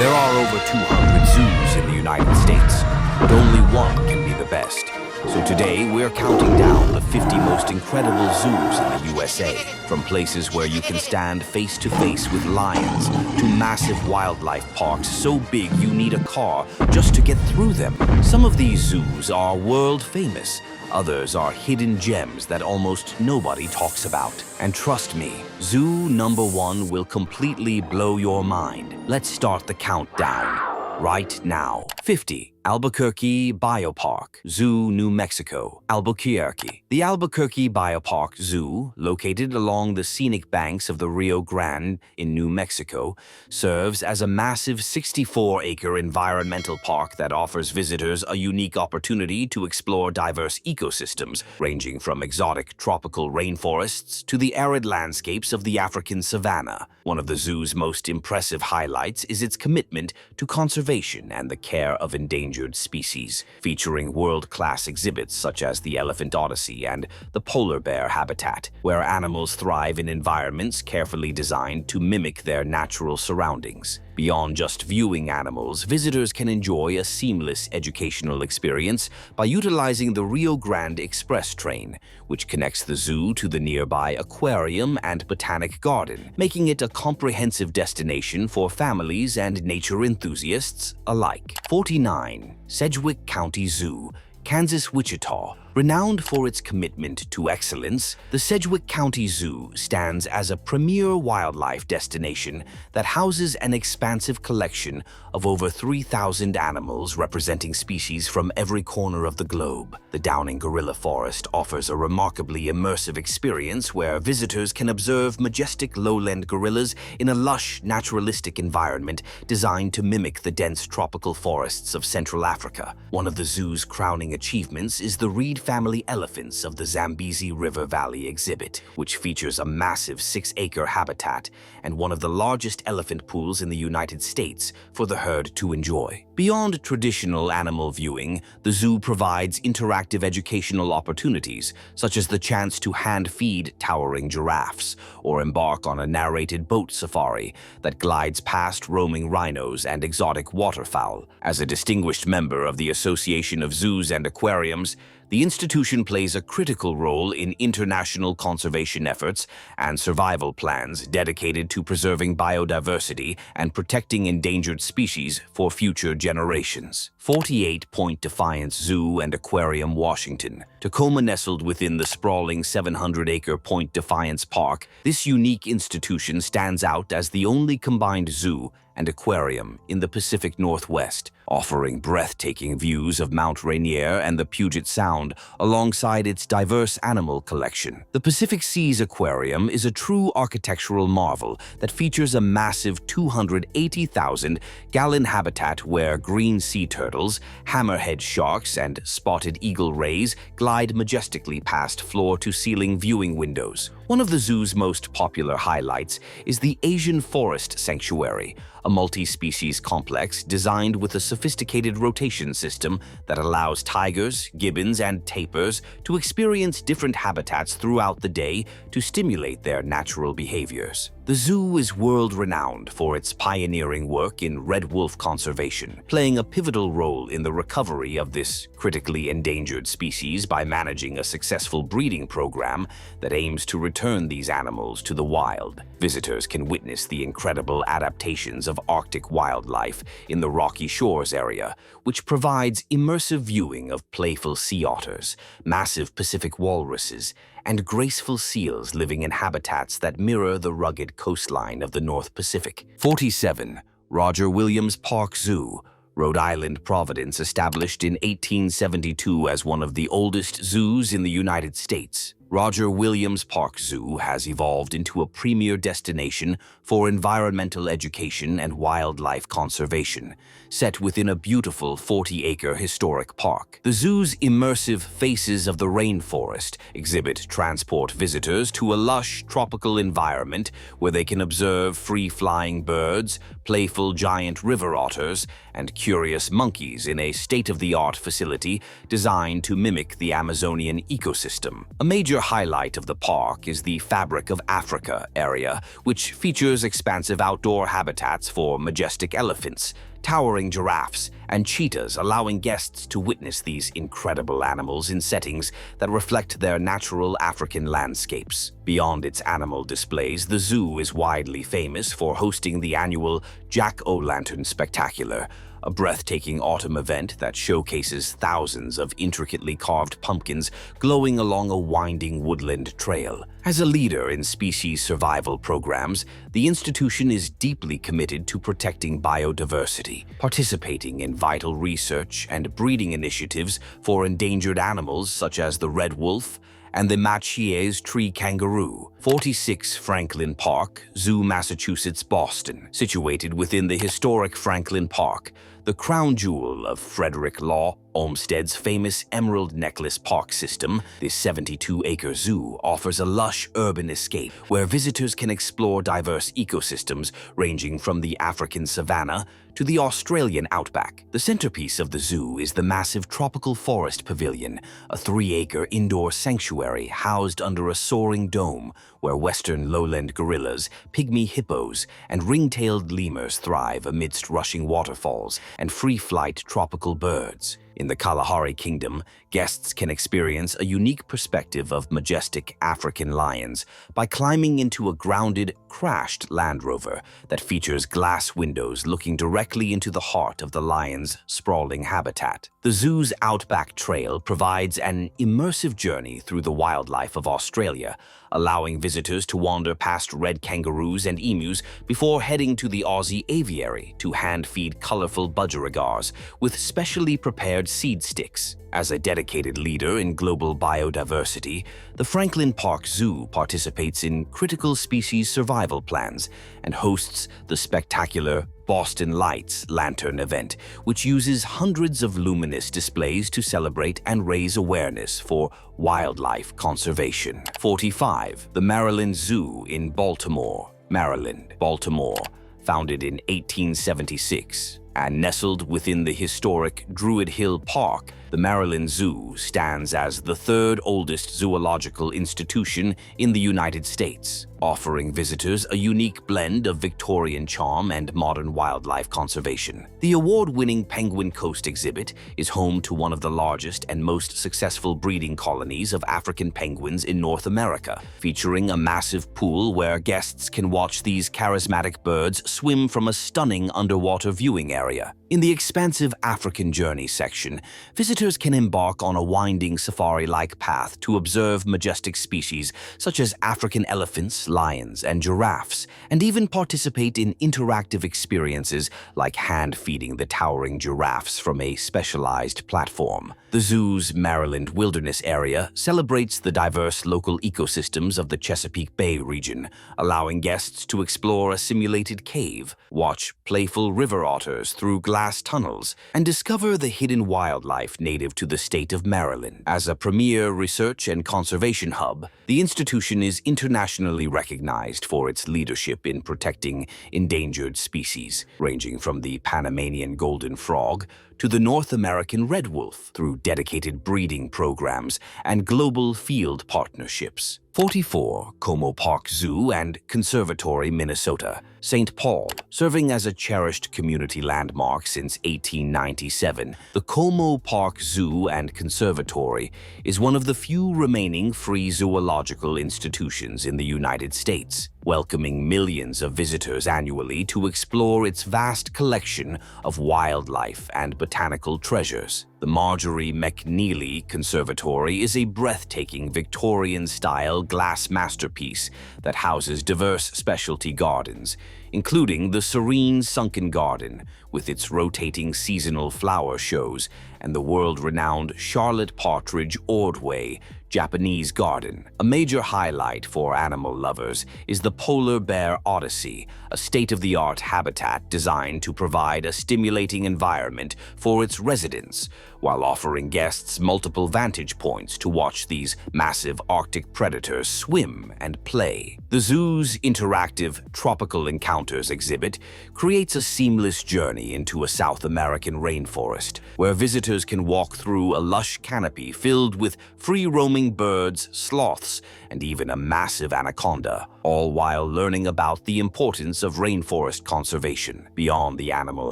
There are over 200 zoos in the United States, but only one can be the best. So today, we're counting down the 50 most incredible zoos in the USA, from places where you can stand face to face with lions to massive wildlife parks so big you need a car just to get through them. Some of these zoos are world famous. Others are hidden gems that almost nobody talks about. And trust me, zoo number 1 will completely blow your mind. Let's start the countdown right now. 50. Albuquerque BioPark Zoo, New Mexico, Albuquerque. The Albuquerque BioPark Zoo, located along the scenic banks of the Rio Grande in New Mexico, serves as a massive 64-acre environmental park that offers visitors a unique opportunity to explore diverse ecosystems, ranging from exotic tropical rainforests to the arid landscapes of the African savanna. One of the zoo's most impressive highlights is its commitment to conservation and the care of endangered species, featuring world-class exhibits such as the Elephant Odyssey and the polar bear habitat, where animals thrive in environments carefully designed to mimic their natural surroundings. Beyond just viewing animals, visitors can enjoy a seamless educational experience by utilizing the Rio Grande Express train, which connects the zoo to the nearby aquarium and botanic garden, making it a comprehensive destination for families and nature enthusiasts alike. 49. Sedgwick County Zoo, Kansas, Wichita. Renowned for its commitment to excellence, the Sedgwick County Zoo stands as a premier wildlife destination that houses an expansive collection of over 3,000 animals representing species from every corner of the globe. The Downing Gorilla Forest offers a remarkably immersive experience where visitors can observe majestic lowland gorillas in a lush, naturalistic environment designed to mimic the dense tropical forests of Central Africa. One of the zoo's crowning achievements is the Rhode family elephants of the Zambezi River Valley exhibit, which features a massive 6-acre habitat and one of the largest elephant pools in the United States for the herd to enjoy. Beyond traditional animal viewing, the zoo provides interactive educational opportunities, such as the chance to hand-feed towering giraffes or embark on a narrated boat safari that glides past roaming rhinos and exotic waterfowl. As a distinguished member of the Association of Zoos and Aquariums, the institution plays a critical role in international conservation efforts and survival plans dedicated to preserving biodiversity and protecting endangered species for future generations. 48. Point Defiance Zoo and Aquarium, Washington. Tacoma, nestled within the sprawling 700-acre Point Defiance Park, this unique institution stands out as the only combined zoo and aquarium in the Pacific Northwest, offering breathtaking views of Mount Rainier and the Puget Sound alongside its diverse animal collection. The Pacific Seas Aquarium is a true architectural marvel that features a massive 280,000-gallon habitat where green sea turtles, hammerhead sharks, and spotted eagle rays glide majestically past floor-to-ceiling viewing windows. One of the zoo's most popular highlights is the Asian Forest Sanctuary, a multi-species complex designed with a sophisticated rotation system that allows tigers, gibbons, and tapirs to experience different habitats throughout the day to stimulate their natural behaviors. The zoo is world-renowned for its pioneering work in red wolf conservation, playing a pivotal role in the recovery of this critically endangered species by managing a successful breeding program that aims to return these animals to the wild. Visitors can witness the incredible adaptations of Arctic wildlife in the Rocky Shores area, which provides immersive viewing of playful sea otters, massive Pacific walruses, and graceful seals living in habitats that mirror the rugged coastline of the North Pacific. 47. Roger Williams Park Zoo, Rhode Island, Providence, established in 1872 as one of the oldest zoos in the United States. Roger Williams Park Zoo has evolved into a premier destination for environmental education and wildlife conservation, set within a beautiful 40-acre historic park. The zoo's immersive Faces of the Rainforest exhibit transport visitors to a lush tropical environment where they can observe free-flying birds, playful giant river otters, and curious monkeys in a state-of-the-art facility designed to mimic the Amazonian ecosystem. A major highlight of the park is the Fabric of Africa area, which features expansive outdoor habitats for majestic elephants, towering giraffes, and cheetahs, allowing guests to witness these incredible animals in settings that reflect their natural African landscapes. Beyond its animal displays, the zoo is widely famous for hosting the annual Jack-O-Lantern Spectacular, a breathtaking autumn event that showcases thousands of intricately carved pumpkins glowing along a winding woodland trail. As a leader in species survival programs, the institution is deeply committed to protecting biodiversity, participating in vital research and breeding initiatives for endangered animals such as the red wolf and the Mathieu's tree kangaroo. 46 Franklin Park, Zoo, Massachusetts, Boston. Situated within the historic Franklin Park, the crown jewel of Frederick Law Olmsted's famous Emerald Necklace Park system, this 72-acre zoo offers a lush urban escape where visitors can explore diverse ecosystems ranging from the African savanna to the Australian outback. The centerpiece of the zoo is the massive Tropical Forest Pavilion, a 3-acre indoor sanctuary housed under a soaring dome where western lowland gorillas, pygmy hippos, and ring-tailed lemurs thrive amidst rushing waterfalls and free-flight tropical birds. In the Kalahari Kingdom, guests can experience a unique perspective of majestic African lions by climbing into a grounded, crashed Land Rover that features glass windows looking directly into the heart of the lion's sprawling habitat. The zoo's Outback Trail provides an immersive journey through the wildlife of Australia, allowing visitors to wander past red kangaroos and emus before heading to the Aussie aviary to hand-feed colorful budgerigars with specially prepared seed sticks. As a dedicated leader in global biodiversity, the Franklin Park Zoo participates in critical species survival plans and hosts the spectacular Boston Lights Lantern event, which uses hundreds of luminous displays to celebrate and raise awareness for wildlife conservation. 45. The Maryland Zoo in Baltimore, Maryland. Baltimore, founded in 1876 and nestled within the historic Druid Hill Park, the Maryland Zoo stands as the third oldest zoological institution in the United States, offering visitors a unique blend of Victorian charm and modern wildlife conservation. The award-winning Penguin Coast exhibit is home to one of the largest and most successful breeding colonies of African penguins in North America, featuring a massive pool where guests can watch these charismatic birds swim from a stunning underwater viewing area. In the expansive African Journey section, visitors can embark on a winding safari-like path to observe majestic species such as African elephants, lions, and giraffes, and even participate in interactive experiences like hand-feeding the towering giraffes from a specialized platform. The zoo's Maryland Wilderness area celebrates the diverse local ecosystems of the Chesapeake Bay region, allowing guests to explore a simulated cave, watch playful river otters through glass tunnels, and discover the hidden wildlife native to the state of Maryland. As a premier research and conservation hub, the institution is internationally recognized for its leadership in protecting endangered species, ranging from the Panamanian golden frog to the North American red wolf, through dedicated breeding programs and global field partnerships. 44. Como Park Zoo and Conservatory, Minnesota. St. Paul. Serving as a cherished community landmark since 1897, the Como Park Zoo and Conservatory is one of the few remaining free zoological institutions in the United States, welcoming millions of visitors annually to explore its vast collection of wildlife and botanical treasures. The Marjorie McNeely Conservatory is a breathtaking Victorian-style glass masterpiece that houses diverse specialty gardens, including the serene Sunken Garden with its rotating seasonal flower shows and the world-renowned Charlotte Partridge Ordway Japanese Garden. A major highlight for animal lovers is the Polar Bear Odyssey, a state-of-the-art habitat designed to provide a stimulating environment for its residents, while offering guests multiple vantage points to watch these massive Arctic predators swim and play. The zoo's interactive Tropical Encounters exhibit creates a seamless journey into a South American rainforest, where visitors can walk through a lush canopy filled with free-roaming birds, sloths, and even a massive anaconda, all while learning about the importance of rainforest conservation. Beyond the animal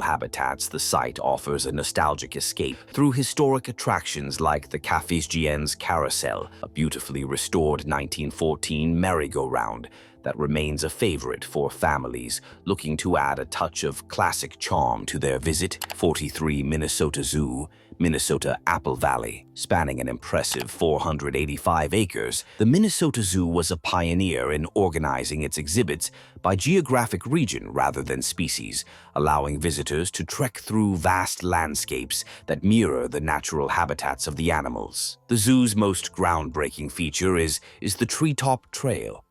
habitats, the site offers a nostalgic escape through historic attractions like the Cafés Carousel, a beautifully restored 1914 merry-go-round that remains a favorite for families looking to add a touch of classic charm to their visit. 43 Minnesota Zoo, Minnesota Apple Valley. Spanning an impressive 485 acres, the Minnesota Zoo was a pioneer in organizing its exhibits by geographic region rather than species, allowing visitors to trek through vast landscapes that mirror the natural habitats of the animals. The zoo's most groundbreaking feature is the Treetop Trail,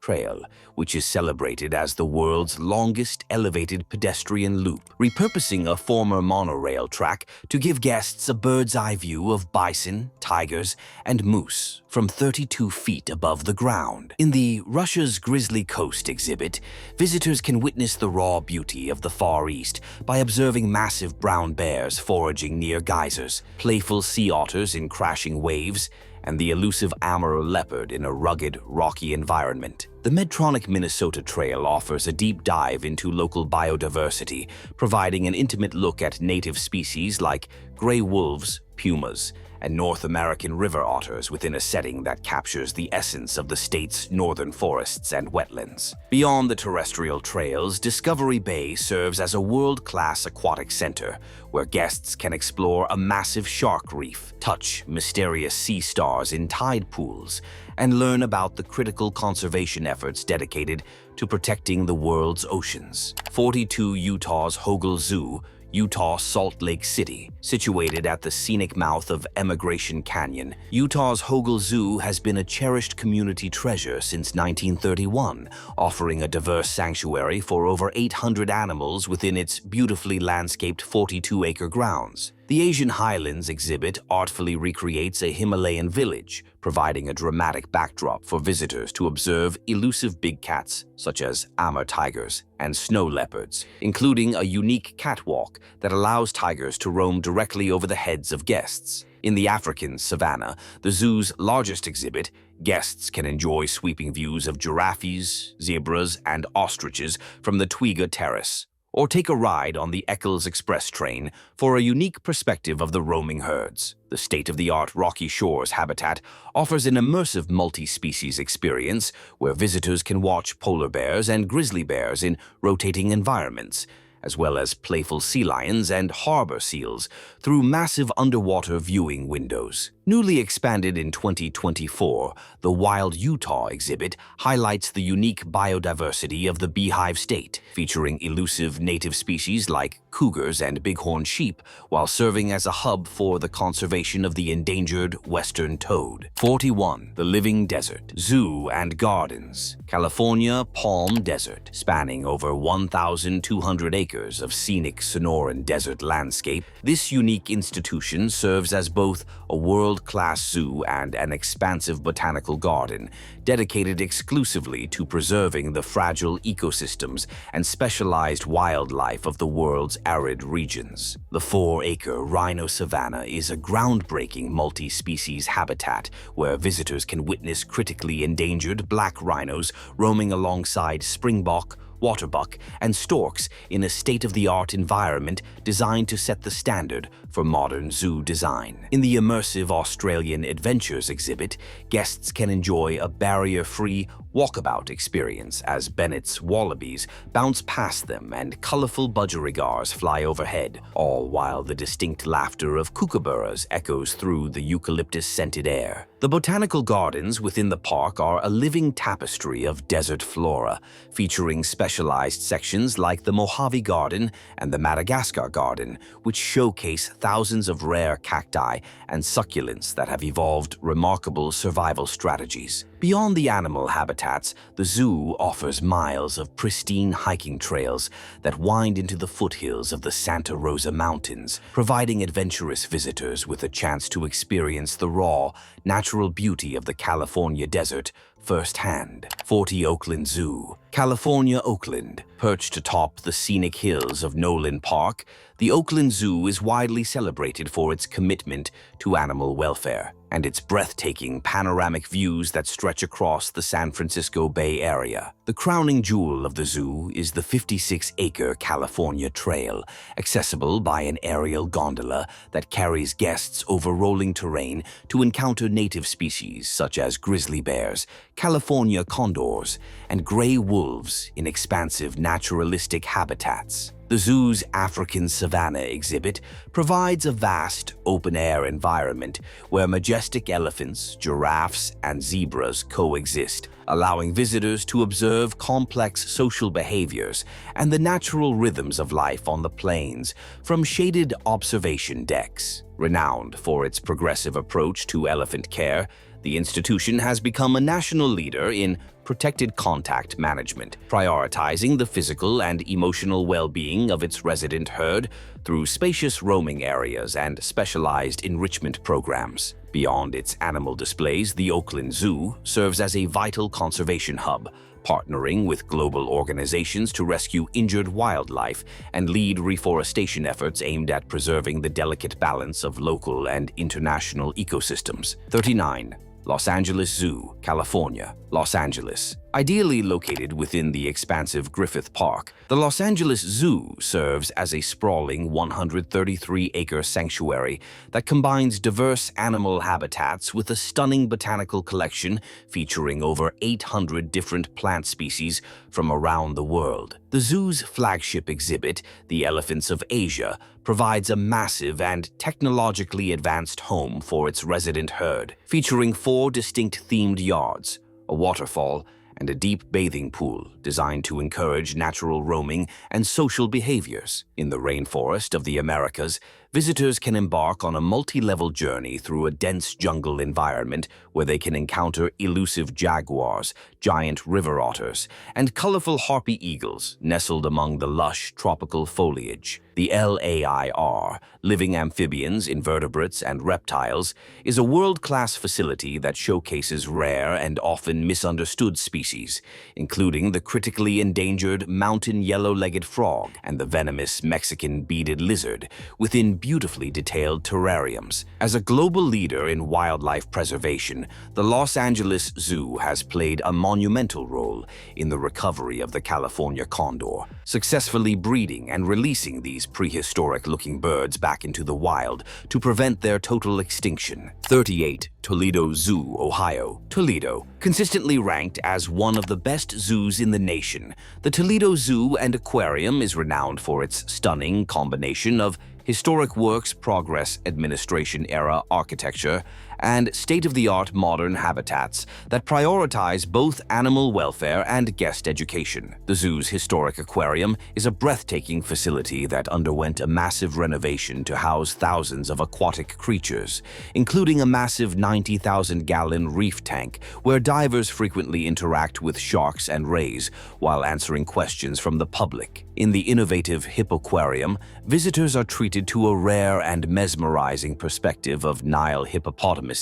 which is celebrated as the world's longest elevated pedestrian loop, repurposing a former monorail track to give guests a bird's-eye view of bison, tigers, and moose from 32 feet above the ground. In the Russia's Grizzly Coast exhibit, visitors can witness the raw beauty of the Far East by observing massive brown bears foraging near geysers, playful sea otters in crashing waves, and the elusive Amur leopard in a rugged, rocky environment. The Medtronic Minnesota Trail offers a deep dive into local biodiversity, providing an intimate look at native species like gray wolves, pumas, and North American river otters within a setting that captures the essence of the state's northern forests and wetlands. Beyond the terrestrial trails, Discovery Bay serves as a world-class aquatic center where guests can explore a massive shark reef, touch mysterious sea stars in tide pools, and learn about the critical conservation efforts dedicated to protecting the world's oceans. 42 Utah's Hogle Zoo, Utah Salt Lake City. Situated at the scenic mouth of Emigration Canyon, Utah's Hogle Zoo has been a cherished community treasure since 1931, offering a diverse sanctuary for over 800 animals within its beautifully landscaped 42-acre grounds. The Asian Highlands exhibit artfully recreates a Himalayan village, providing a dramatic backdrop for visitors to observe elusive big cats such as Amur tigers and snow leopards, including a unique catwalk that allows tigers to roam directly over the heads of guests. In the African savanna, the zoo's largest exhibit, guests can enjoy sweeping views of giraffes, zebras, and ostriches from the Twiga Terrace, or take a ride on the Eccles Express train for a unique perspective of the roaming herds. The state-of-the-art Rocky Shores habitat offers an immersive multi-species experience where visitors can watch polar bears and grizzly bears in rotating environments, as well as playful sea lions and harbor seals through massive underwater viewing windows. Newly expanded in 2024, the Wild Utah exhibit highlights the unique biodiversity of the Beehive State, featuring elusive native species like cougars and bighorn sheep, while serving as a hub for the conservation of the endangered western toad. 41. The Living Desert Zoo and Gardens, California Palm Desert. Spanning over 1,200 acres of scenic Sonoran desert landscape, this unique institution serves as both a world-class zoo and an expansive botanical garden dedicated exclusively to preserving the fragile ecosystems and specialized wildlife of the world's arid regions. The 4-acre rhino savanna is a groundbreaking multi-species habitat where visitors can witness critically endangered black rhinos roaming alongside springbok, waterbuck, and storks in a state-of-the-art environment designed to set the standard for modern zoo design. In the immersive Australian Adventures exhibit, guests can enjoy a barrier-free walkabout experience as Bennett's wallabies bounce past them and colorful budgerigars fly overhead, all while the distinct laughter of kookaburras echoes through the eucalyptus-scented air. The botanical gardens within the park are a living tapestry of desert flora, featuring special specialized sections like the Mojave Garden and the Madagascar Garden, which showcase thousands of rare cacti and succulents that have evolved remarkable survival strategies. Beyond the animal habitats, the zoo offers miles of pristine hiking trails that wind into the foothills of the Santa Rosa Mountains, providing adventurous visitors with a chance to experience the raw, natural beauty of the California desert firsthand. 40 Oakland Zoo. California, Oakland. Perched atop the scenic hills of Nolan Park, the Oakland Zoo is widely celebrated for its commitment to animal welfare and its breathtaking panoramic views that stretch across the San Francisco Bay Area. The crowning jewel of the zoo is the 56-acre California Trail, accessible by an aerial gondola that carries guests over rolling terrain to encounter native species such as grizzly bears, California condors, and gray wolves in expansive naturalistic habitats. The zoo's African savanna exhibit provides a vast, open-air environment where majestic elephants, giraffes, and zebras coexist, allowing visitors to observe complex social behaviors and the natural rhythms of life on the plains from shaded observation decks. Renowned for its progressive approach to elephant care, the institution has become a national leader in protected contact management, prioritizing the physical and emotional well-being of its resident herd through spacious roaming areas and specialized enrichment programs. Beyond its animal displays, the Oakland Zoo serves as a vital conservation hub, partnering with global organizations to rescue injured wildlife and lead reforestation efforts aimed at preserving the delicate balance of local and international ecosystems. 39. Los Angeles Zoo, California, Los Angeles. Ideally located within the expansive Griffith Park, the Los Angeles Zoo serves as a sprawling 133-acre sanctuary that combines diverse animal habitats with a stunning botanical collection featuring over 800 different plant species from around the world. The zoo's flagship exhibit, the Elephants of Asia, provides a massive and technologically advanced home for its resident herd, featuring 4 distinct themed yards, a waterfall, and a deep bathing pool designed to encourage natural roaming and social behaviors. In the rainforest of the Americas, visitors can embark on a multi-level journey through a dense jungle environment where they can encounter elusive jaguars, giant river otters, and colorful harpy eagles nestled among the lush tropical foliage. The LAIR, Living Amphibians, Invertebrates, and Reptiles, is a world-class facility that showcases rare and often misunderstood species, including the critically endangered mountain yellow-legged frog and the venomous Mexican beaded lizard, within beautifully detailed terrariums. As a global leader in wildlife preservation, the Los Angeles Zoo has played a monumental role in the recovery of the California condor, successfully breeding and releasing these prehistoric-looking birds back into the wild to prevent their total extinction. 38. Toledo Zoo, Ohio. Toledo. Consistently ranked as one of the best zoos in the nation, the Toledo Zoo and Aquarium is renowned for its stunning combination of historic works progress administration-era architecture, and state-of-the-art modern habitats that prioritize both animal welfare and guest education. The zoo's historic aquarium is a breathtaking facility that underwent a massive renovation to house thousands of aquatic creatures, including a massive 90,000-gallon reef tank where divers frequently interact with sharks and rays while answering questions from the public. In the innovative Hippoquarium, visitors are treated to a rare and mesmerizing perspective of Nile hippopotamuses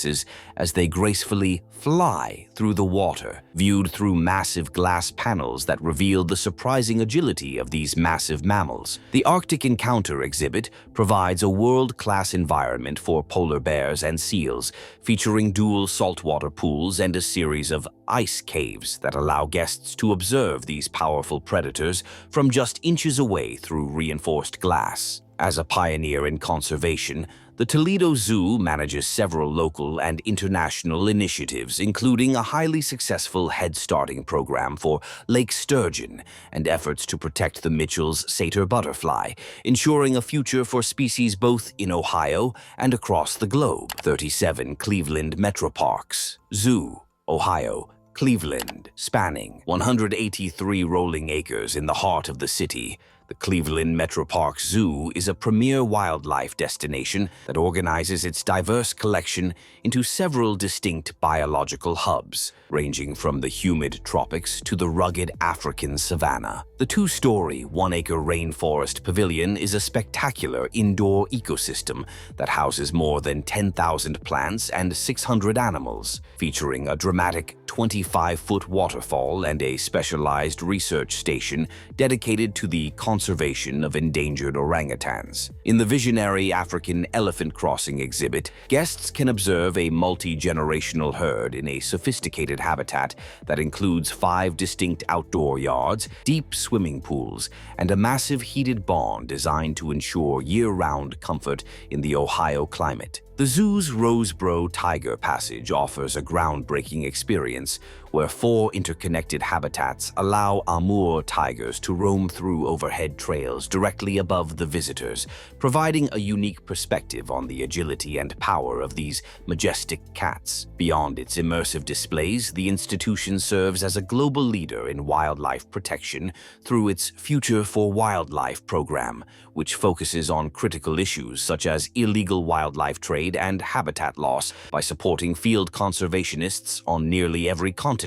as they gracefully fly through the water, viewed through massive glass panels that reveal the surprising agility of these massive mammals. The Arctic Encounter exhibit provides a world-class environment for polar bears and seals, featuring dual saltwater pools and a series of ice caves that allow guests to observe these powerful predators from just inches away through reinforced glass. As a pioneer in conservation, the Toledo Zoo manages several local and international initiatives, including a highly successful head-starting program for lake sturgeon and efforts to protect the Mitchell's satyr butterfly, ensuring a future for species both in Ohio and across the globe. 37 Cleveland Metroparks. Zoo, Ohio. Cleveland, spanning 183 rolling acres in the heart of the city, the Cleveland Metroparks Zoo is a premier wildlife destination that organizes its diverse collection into several distinct biological hubs, ranging from the humid tropics to the rugged African savanna. The two-story, one-acre rainforest pavilion is a spectacular indoor ecosystem that houses more than 10,000 plants and 600 animals, featuring a dramatic 25-foot waterfall and a specialized research station dedicated to the conservation of endangered orangutans. In the visionary African elephant crossing exhibit, guests can observe a multi-generational herd in a sophisticated habitat that includes 5 distinct outdoor yards, deep swimming pools, and a massive heated barn designed to ensure year-round comfort in the Ohio climate. The zoo's Roseboro Tiger Passage offers a groundbreaking experience where 4 interconnected habitats allow Amur tigers to roam through overhead trails directly above the visitors, providing a unique perspective on the agility and power of these majestic cats. Beyond its immersive displays, the institution serves as a global leader in wildlife protection through its Future for Wildlife program, which focuses on critical issues such as illegal wildlife trade and habitat loss by supporting field conservationists on nearly every continent.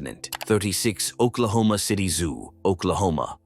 36 Oklahoma City Zoo, Oklahoma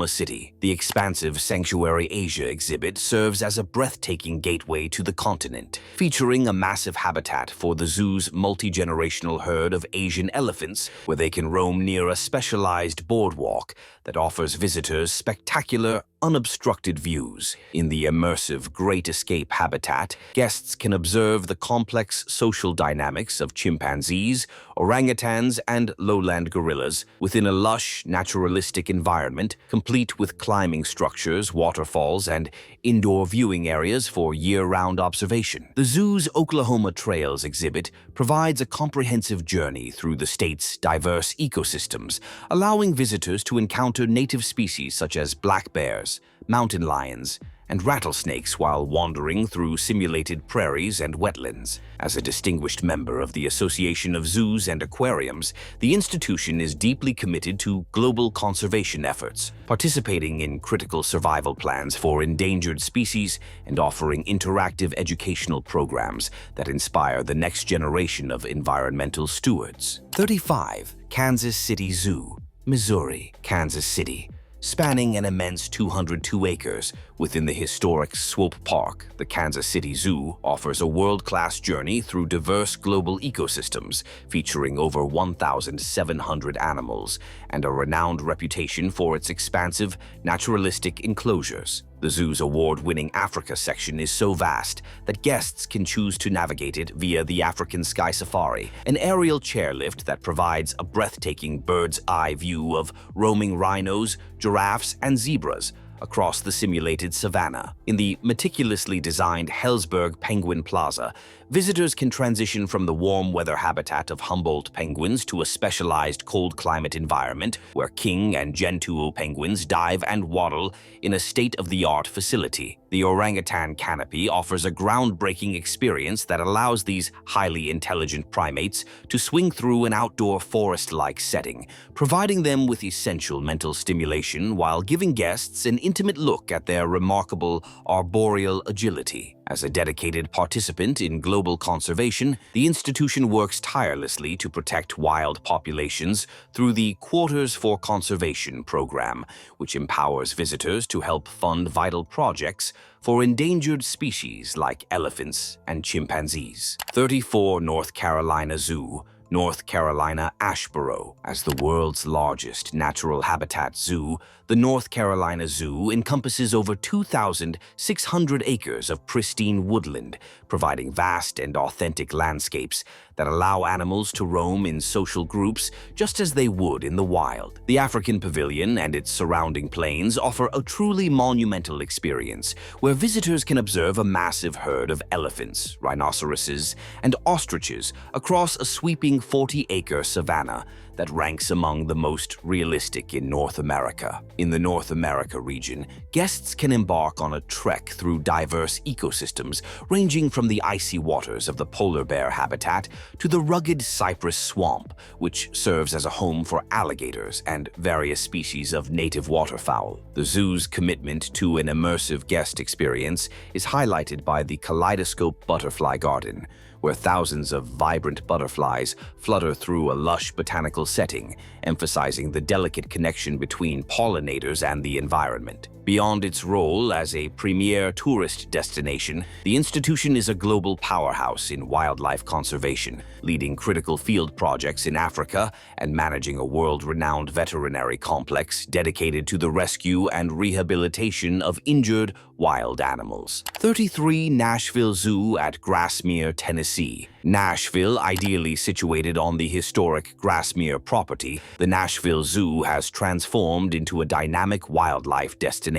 City. The expansive Sanctuary Asia exhibit serves as a breathtaking gateway to the continent, featuring a massive habitat for the zoo's multi-generational herd of Asian elephants, where they can roam near a specialized boardwalk that offers visitors spectacular, unobstructed views. In the immersive Great Escape habitat, guests can observe the complex social dynamics of chimpanzees, orangutans, and lowland gorillas within a lush, naturalistic environment, complete with climbing structures, waterfalls, and indoor viewing areas for year-round observation. The zoo's Oklahoma Trails exhibit provides a comprehensive journey through the state's diverse ecosystems, allowing visitors to encounter native species such as black bears, mountain lions, and rattlesnakes while wandering through simulated prairies and wetlands. As a distinguished member of the Association of Zoos and Aquariums, the institution is deeply committed to global conservation efforts, participating in critical survival plans for endangered species and offering interactive educational programs that inspire the next generation of environmental stewards. 35. Kansas City Zoo, Missouri, Kansas City. Spanning an immense 202 acres within the historic Swope Park, the Kansas City Zoo offers a world-class journey through diverse global ecosystems, featuring over 1,700 animals and a renowned reputation for its expansive, naturalistic enclosures. The zoo's award-winning Africa section is so vast that guests can choose to navigate it via the African Sky Safari, an aerial chairlift that provides a breathtaking bird's-eye view of roaming rhinos, giraffes, and zebras across the simulated savanna. In the meticulously designed Hellsberg Penguin Plaza, visitors can transition from the warm weather habitat of Humboldt penguins to a specialized cold climate environment where king and gentoo penguins dive and waddle in a state-of-the-art facility. The orangutan canopy offers a groundbreaking experience that allows these highly intelligent primates to swing through an outdoor forest-like setting, providing them with essential mental stimulation while giving guests an intimate look at their remarkable arboreal agility. As a dedicated participant in global conservation, the institution works tirelessly to protect wild populations through the Quarters for Conservation program, which empowers visitors to help fund vital projects for endangered species like elephants and chimpanzees. 34 North Carolina Zoo, North Carolina Asheboro. As the world's largest natural habitat zoo, the North Carolina Zoo encompasses over 2,600 acres of pristine woodland, providing vast and authentic landscapes that allow animals to roam in social groups just as they would in the wild. The African Pavilion and its surrounding plains offer a truly monumental experience where visitors can observe a massive herd of elephants, rhinoceroses, and ostriches across a sweeping 40-acre savanna that ranks among the most realistic in North America. In the North America region, guests can embark on a trek through diverse ecosystems ranging from the icy waters of the polar bear habitat to the rugged cypress swamp, which serves as a home for alligators and various species of native waterfowl. The zoo's commitment to an immersive guest experience is highlighted by the Kaleidoscope Butterfly Garden, where thousands of vibrant butterflies flutter through a lush botanical setting, emphasizing the delicate connection between pollinators and the environment. Beyond its role as a premier tourist destination, the institution is a global powerhouse in wildlife conservation, leading critical field projects in Africa and managing a world-renowned veterinary complex dedicated to the rescue and rehabilitation of injured wild animals. 33 Nashville Zoo at Grassmere, Tennessee. Nashville, ideally situated on the historic Grassmere property, the Nashville Zoo has transformed into a dynamic wildlife destination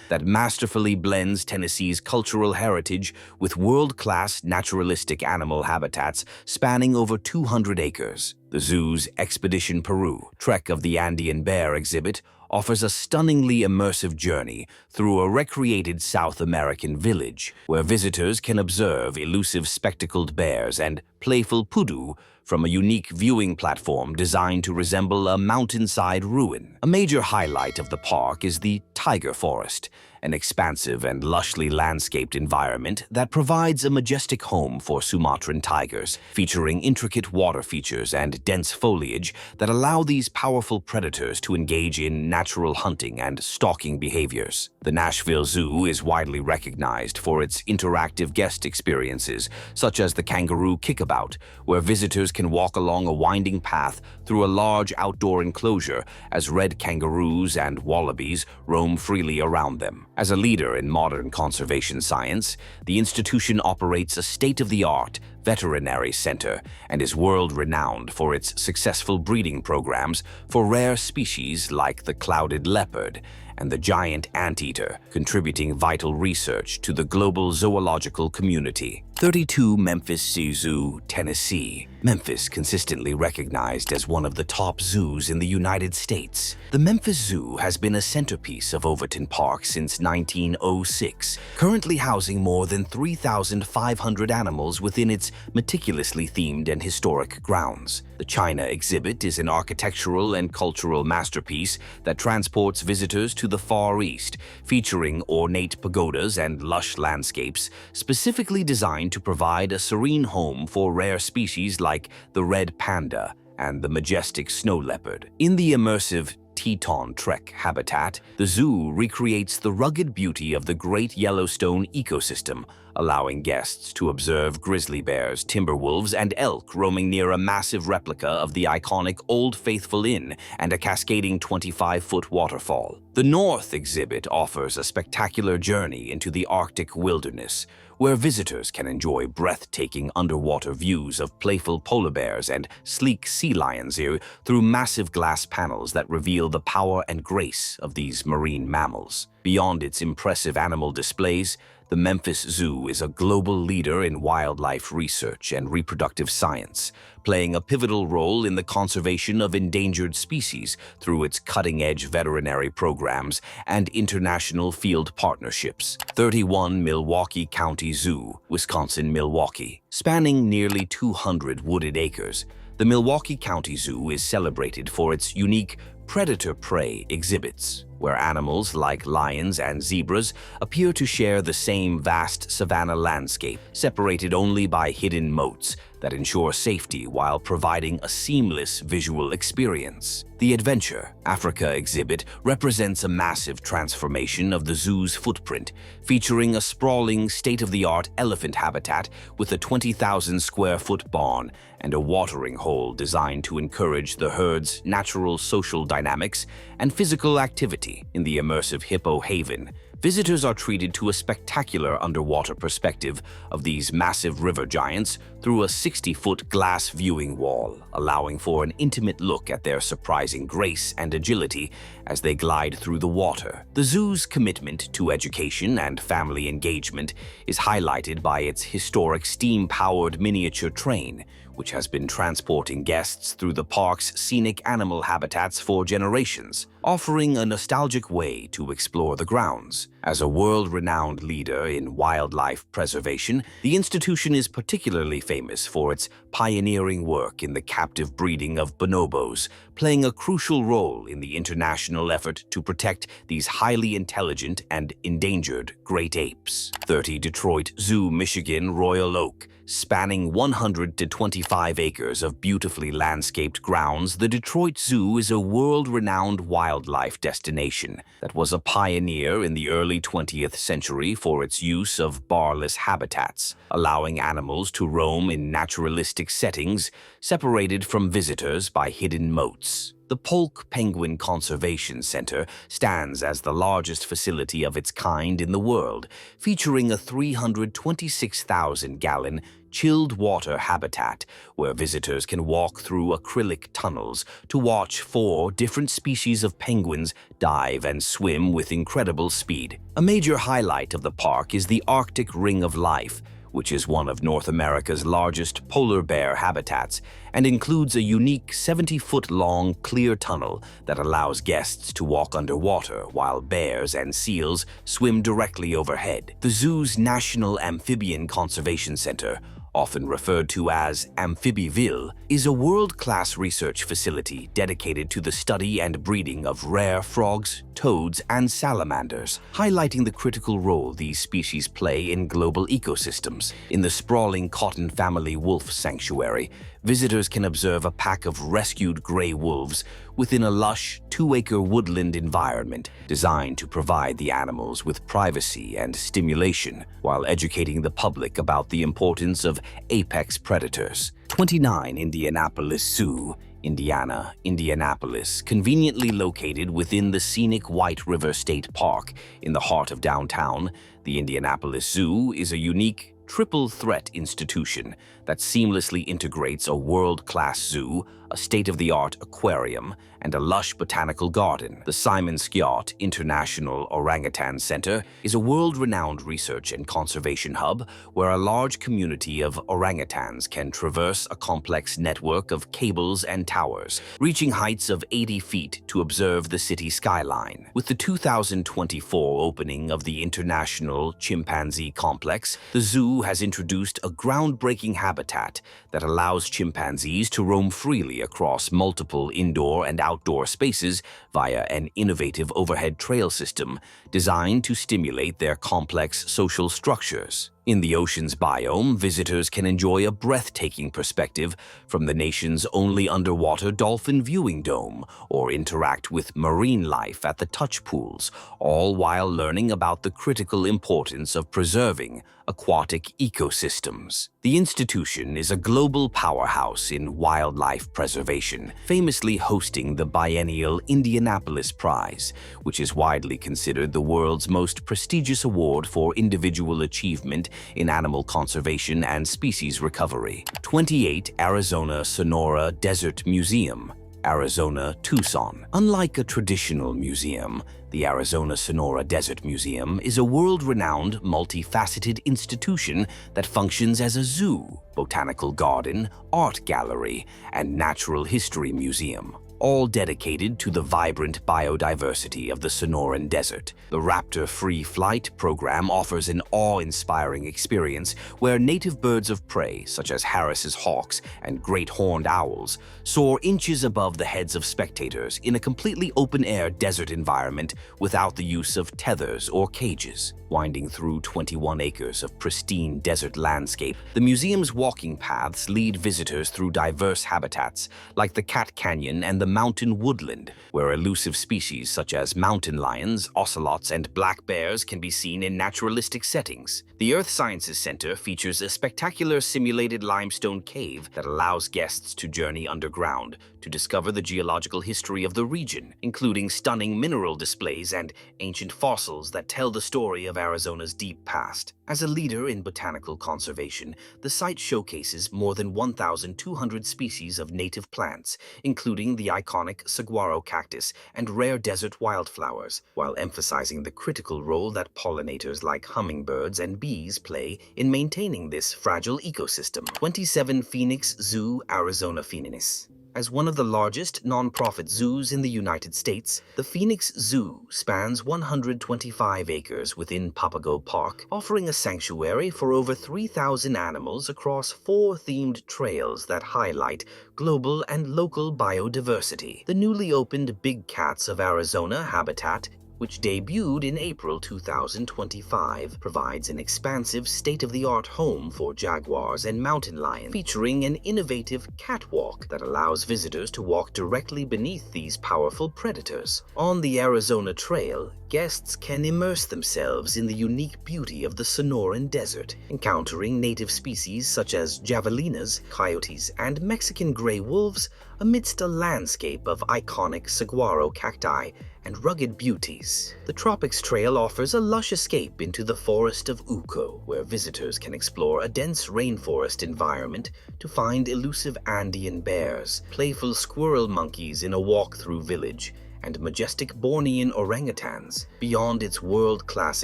that masterfully blends Tennessee's cultural heritage with world-class naturalistic animal habitats spanning over 200 acres. The zoo's Expedition Peru, Trek of the Andean Bear exhibit offers a stunningly immersive journey through a recreated South American village, where visitors can observe elusive spectacled bears and playful pudu from a unique viewing platform designed to resemble a mountainside ruin. A major highlight of the park is the Tiger Forest, an expansive and lushly landscaped environment that provides a majestic home for Sumatran tigers, featuring intricate water features and dense foliage that allow these powerful predators to engage in natural hunting and stalking behaviors. The Nashville Zoo is widely recognized for its interactive guest experiences, such as the Kangaroo Kickabout, where visitors can walk along a winding path through a large outdoor enclosure as red kangaroos and wallabies roam freely around them. As a leader in modern conservation science, the institution operates a state-of-the-art veterinary center and is world-renowned for its successful breeding programs for rare species like the clouded leopard and the giant anteater, contributing vital research to the global zoological community. 32 Memphis Zoo, Tennessee. Memphis, consistently recognized as one of the top zoos in the United States. The Memphis Zoo has been a centerpiece of Overton Park since 1906, currently housing more than 3,500 animals within its meticulously themed and historic grounds. The China exhibit is an architectural and cultural masterpiece that transports visitors to the Far East, featuring ornate pagodas and lush landscapes specifically designed to provide a serene home for rare species like the red panda and the majestic snow leopard. In the immersive Teton Trek habitat, the zoo recreates the rugged beauty of the Great Yellowstone ecosystem, allowing guests to observe grizzly bears, timber wolves, and elk roaming near a massive replica of the iconic Old Faithful Inn and a cascading 25-foot waterfall. The North exhibit offers a spectacular journey into the Arctic wilderness, where visitors can enjoy breathtaking underwater views of playful polar bears and sleek sea lions through massive glass panels that reveal the power and grace of these marine mammals. Beyond its impressive animal displays, the Memphis Zoo is a global leader in wildlife research and reproductive science, playing a pivotal role in the conservation of endangered species through its cutting-edge veterinary programs and international field partnerships. 31 Milwaukee County Zoo, Wisconsin, Milwaukee. Spanning nearly 200 wooded acres, the Milwaukee County Zoo is celebrated for its unique predator-prey exhibits, where animals like lions and zebras appear to share the same vast savanna landscape, separated only by hidden moats that ensure safety while providing a seamless visual experience. The Adventure Africa exhibit represents a massive transformation of the zoo's footprint, featuring a sprawling, state-of-the-art elephant habitat with a 20,000-square-foot barn and a watering hole designed to encourage the herd's natural social dynamics and physical activity. In the immersive Hippo Haven, visitors are treated to a spectacular underwater perspective of these massive river giants through a 60-foot glass viewing wall, allowing for an intimate look at their surprising grace and agility as they glide through the water. The zoo's commitment to education and family engagement is highlighted by its historic steam-powered miniature train, which has been transporting guests through the park's scenic animal habitats for generations, offering a nostalgic way to explore the grounds. As a world-renowned leader in wildlife preservation, the institution is particularly famous for its pioneering work in the captive breeding of bonobos, playing a crucial role in the international effort to protect these highly intelligent and endangered great apes. 30 Detroit Zoo, Michigan, Royal Oak. Spanning 100 to 25 acres of beautifully landscaped grounds, the Detroit Zoo is a world-renowned wildlife destination that was a pioneer in the early 20th century for its use of barless habitats, allowing animals to roam in naturalistic settings separated from visitors by hidden moats. The Polk Penguin Conservation Center stands as the largest facility of its kind in the world, featuring a 326,000-gallon chilled water habitat where visitors can walk through acrylic tunnels to watch 4 different species of penguins dive and swim with incredible speed. A major highlight of the park is the Arctic Ring of Life, which is one of North America's largest polar bear habitats and includes a unique 70-foot-long clear tunnel that allows guests to walk underwater while bears and seals swim directly overhead. The zoo's National Amphibian Conservation Center, often referred to as Amphibieville, is a world-class research facility dedicated to the study and breeding of rare frogs, toads, and salamanders, highlighting the critical role these species play in global ecosystems. In the sprawling Cotton Family Wolf Sanctuary, visitors can observe a pack of rescued gray wolves within a lush 2-acre woodland environment designed to provide the animals with privacy and stimulation while educating the public about the importance of apex predators. 29 Indianapolis Zoo, Indianapolis, conveniently located within the scenic White River State Park in the heart of downtown. The Indianapolis Zoo is a unique triple-threat institution that seamlessly integrates a world-class zoo, a state-of-the-art aquarium, and a lush botanical garden. The Simon Skjodt International Orangutan Center is a world-renowned research and conservation hub where a large community of orangutans can traverse a complex network of cables and towers, reaching heights of 80 feet to observe the city skyline. With the 2024 opening of the International Chimpanzee Complex, the zoo has introduced a groundbreaking habitat that allows chimpanzees to roam freely across multiple indoor and outdoor spaces via an innovative overhead trail system designed to stimulate their complex social structures. In the ocean's biome, visitors can enjoy a breathtaking perspective from the nation's only underwater dolphin viewing dome or interact with marine life at the touch pools, all while learning about the critical importance of preserving aquatic ecosystems. The institution is a global powerhouse in wildlife preservation, famously hosting the biennial Indianapolis Prize, which is widely considered the world's most prestigious award for individual achievement in animal conservation and species recovery. 28 Arizona-Sonora Desert Museum, Arizona, Tucson. Unlike a traditional museum, the Arizona-Sonora Desert Museum is a world-renowned, multifaceted institution that functions as a zoo, botanical garden, art gallery, and natural history museum, all dedicated to the vibrant biodiversity of the Sonoran Desert. The Raptor Free Flight program offers an awe-inspiring experience where native birds of prey, such as Harris's hawks and great horned owls, soar inches above the heads of spectators in a completely open-air desert environment without the use of tethers or cages. Winding through 21 acres of pristine desert landscape, the museum's walking paths lead visitors through diverse habitats like the Cat Canyon and the mountain woodland, where elusive species such as mountain lions, ocelots, and black bears can be seen in naturalistic settings. The Earth Sciences Center features a spectacular simulated limestone cave that allows guests to journey underground to discover the geological history of the region, including stunning mineral displays and ancient fossils that tell the story of Arizona's deep past. As a leader in botanical conservation, the site showcases more than 1,200 species of native plants, including the iconic saguaro cactus and rare desert wildflowers, while emphasizing the critical role that pollinators like hummingbirds and bees play in maintaining this fragile ecosystem. 27 Phoenix Zoo, Arizona. Phoenix. As one of the largest nonprofit zoos in the United States, the Phoenix Zoo spans 125 acres within Papago Park, offering a sanctuary for over 3,000 animals across 4 themed trails that highlight global and local biodiversity. The newly opened Big Cats of Arizona habitat, which debuted in April 2025, provides an expansive state-of-the-art home for jaguars and mountain lions, featuring an innovative catwalk that allows visitors to walk directly beneath these powerful predators. On the Arizona Trail, guests can immerse themselves in the unique beauty of the Sonoran Desert, encountering native species such as javelinas, coyotes, and Mexican gray wolves amidst a landscape of iconic saguaro cacti and rugged beauties. The Tropics Trail offers a lush escape into the forest of Uco, where visitors can explore a dense rainforest environment to find elusive Andean bears, playful squirrel monkeys in a walk-through village, and majestic Bornean orangutans. Beyond its world-class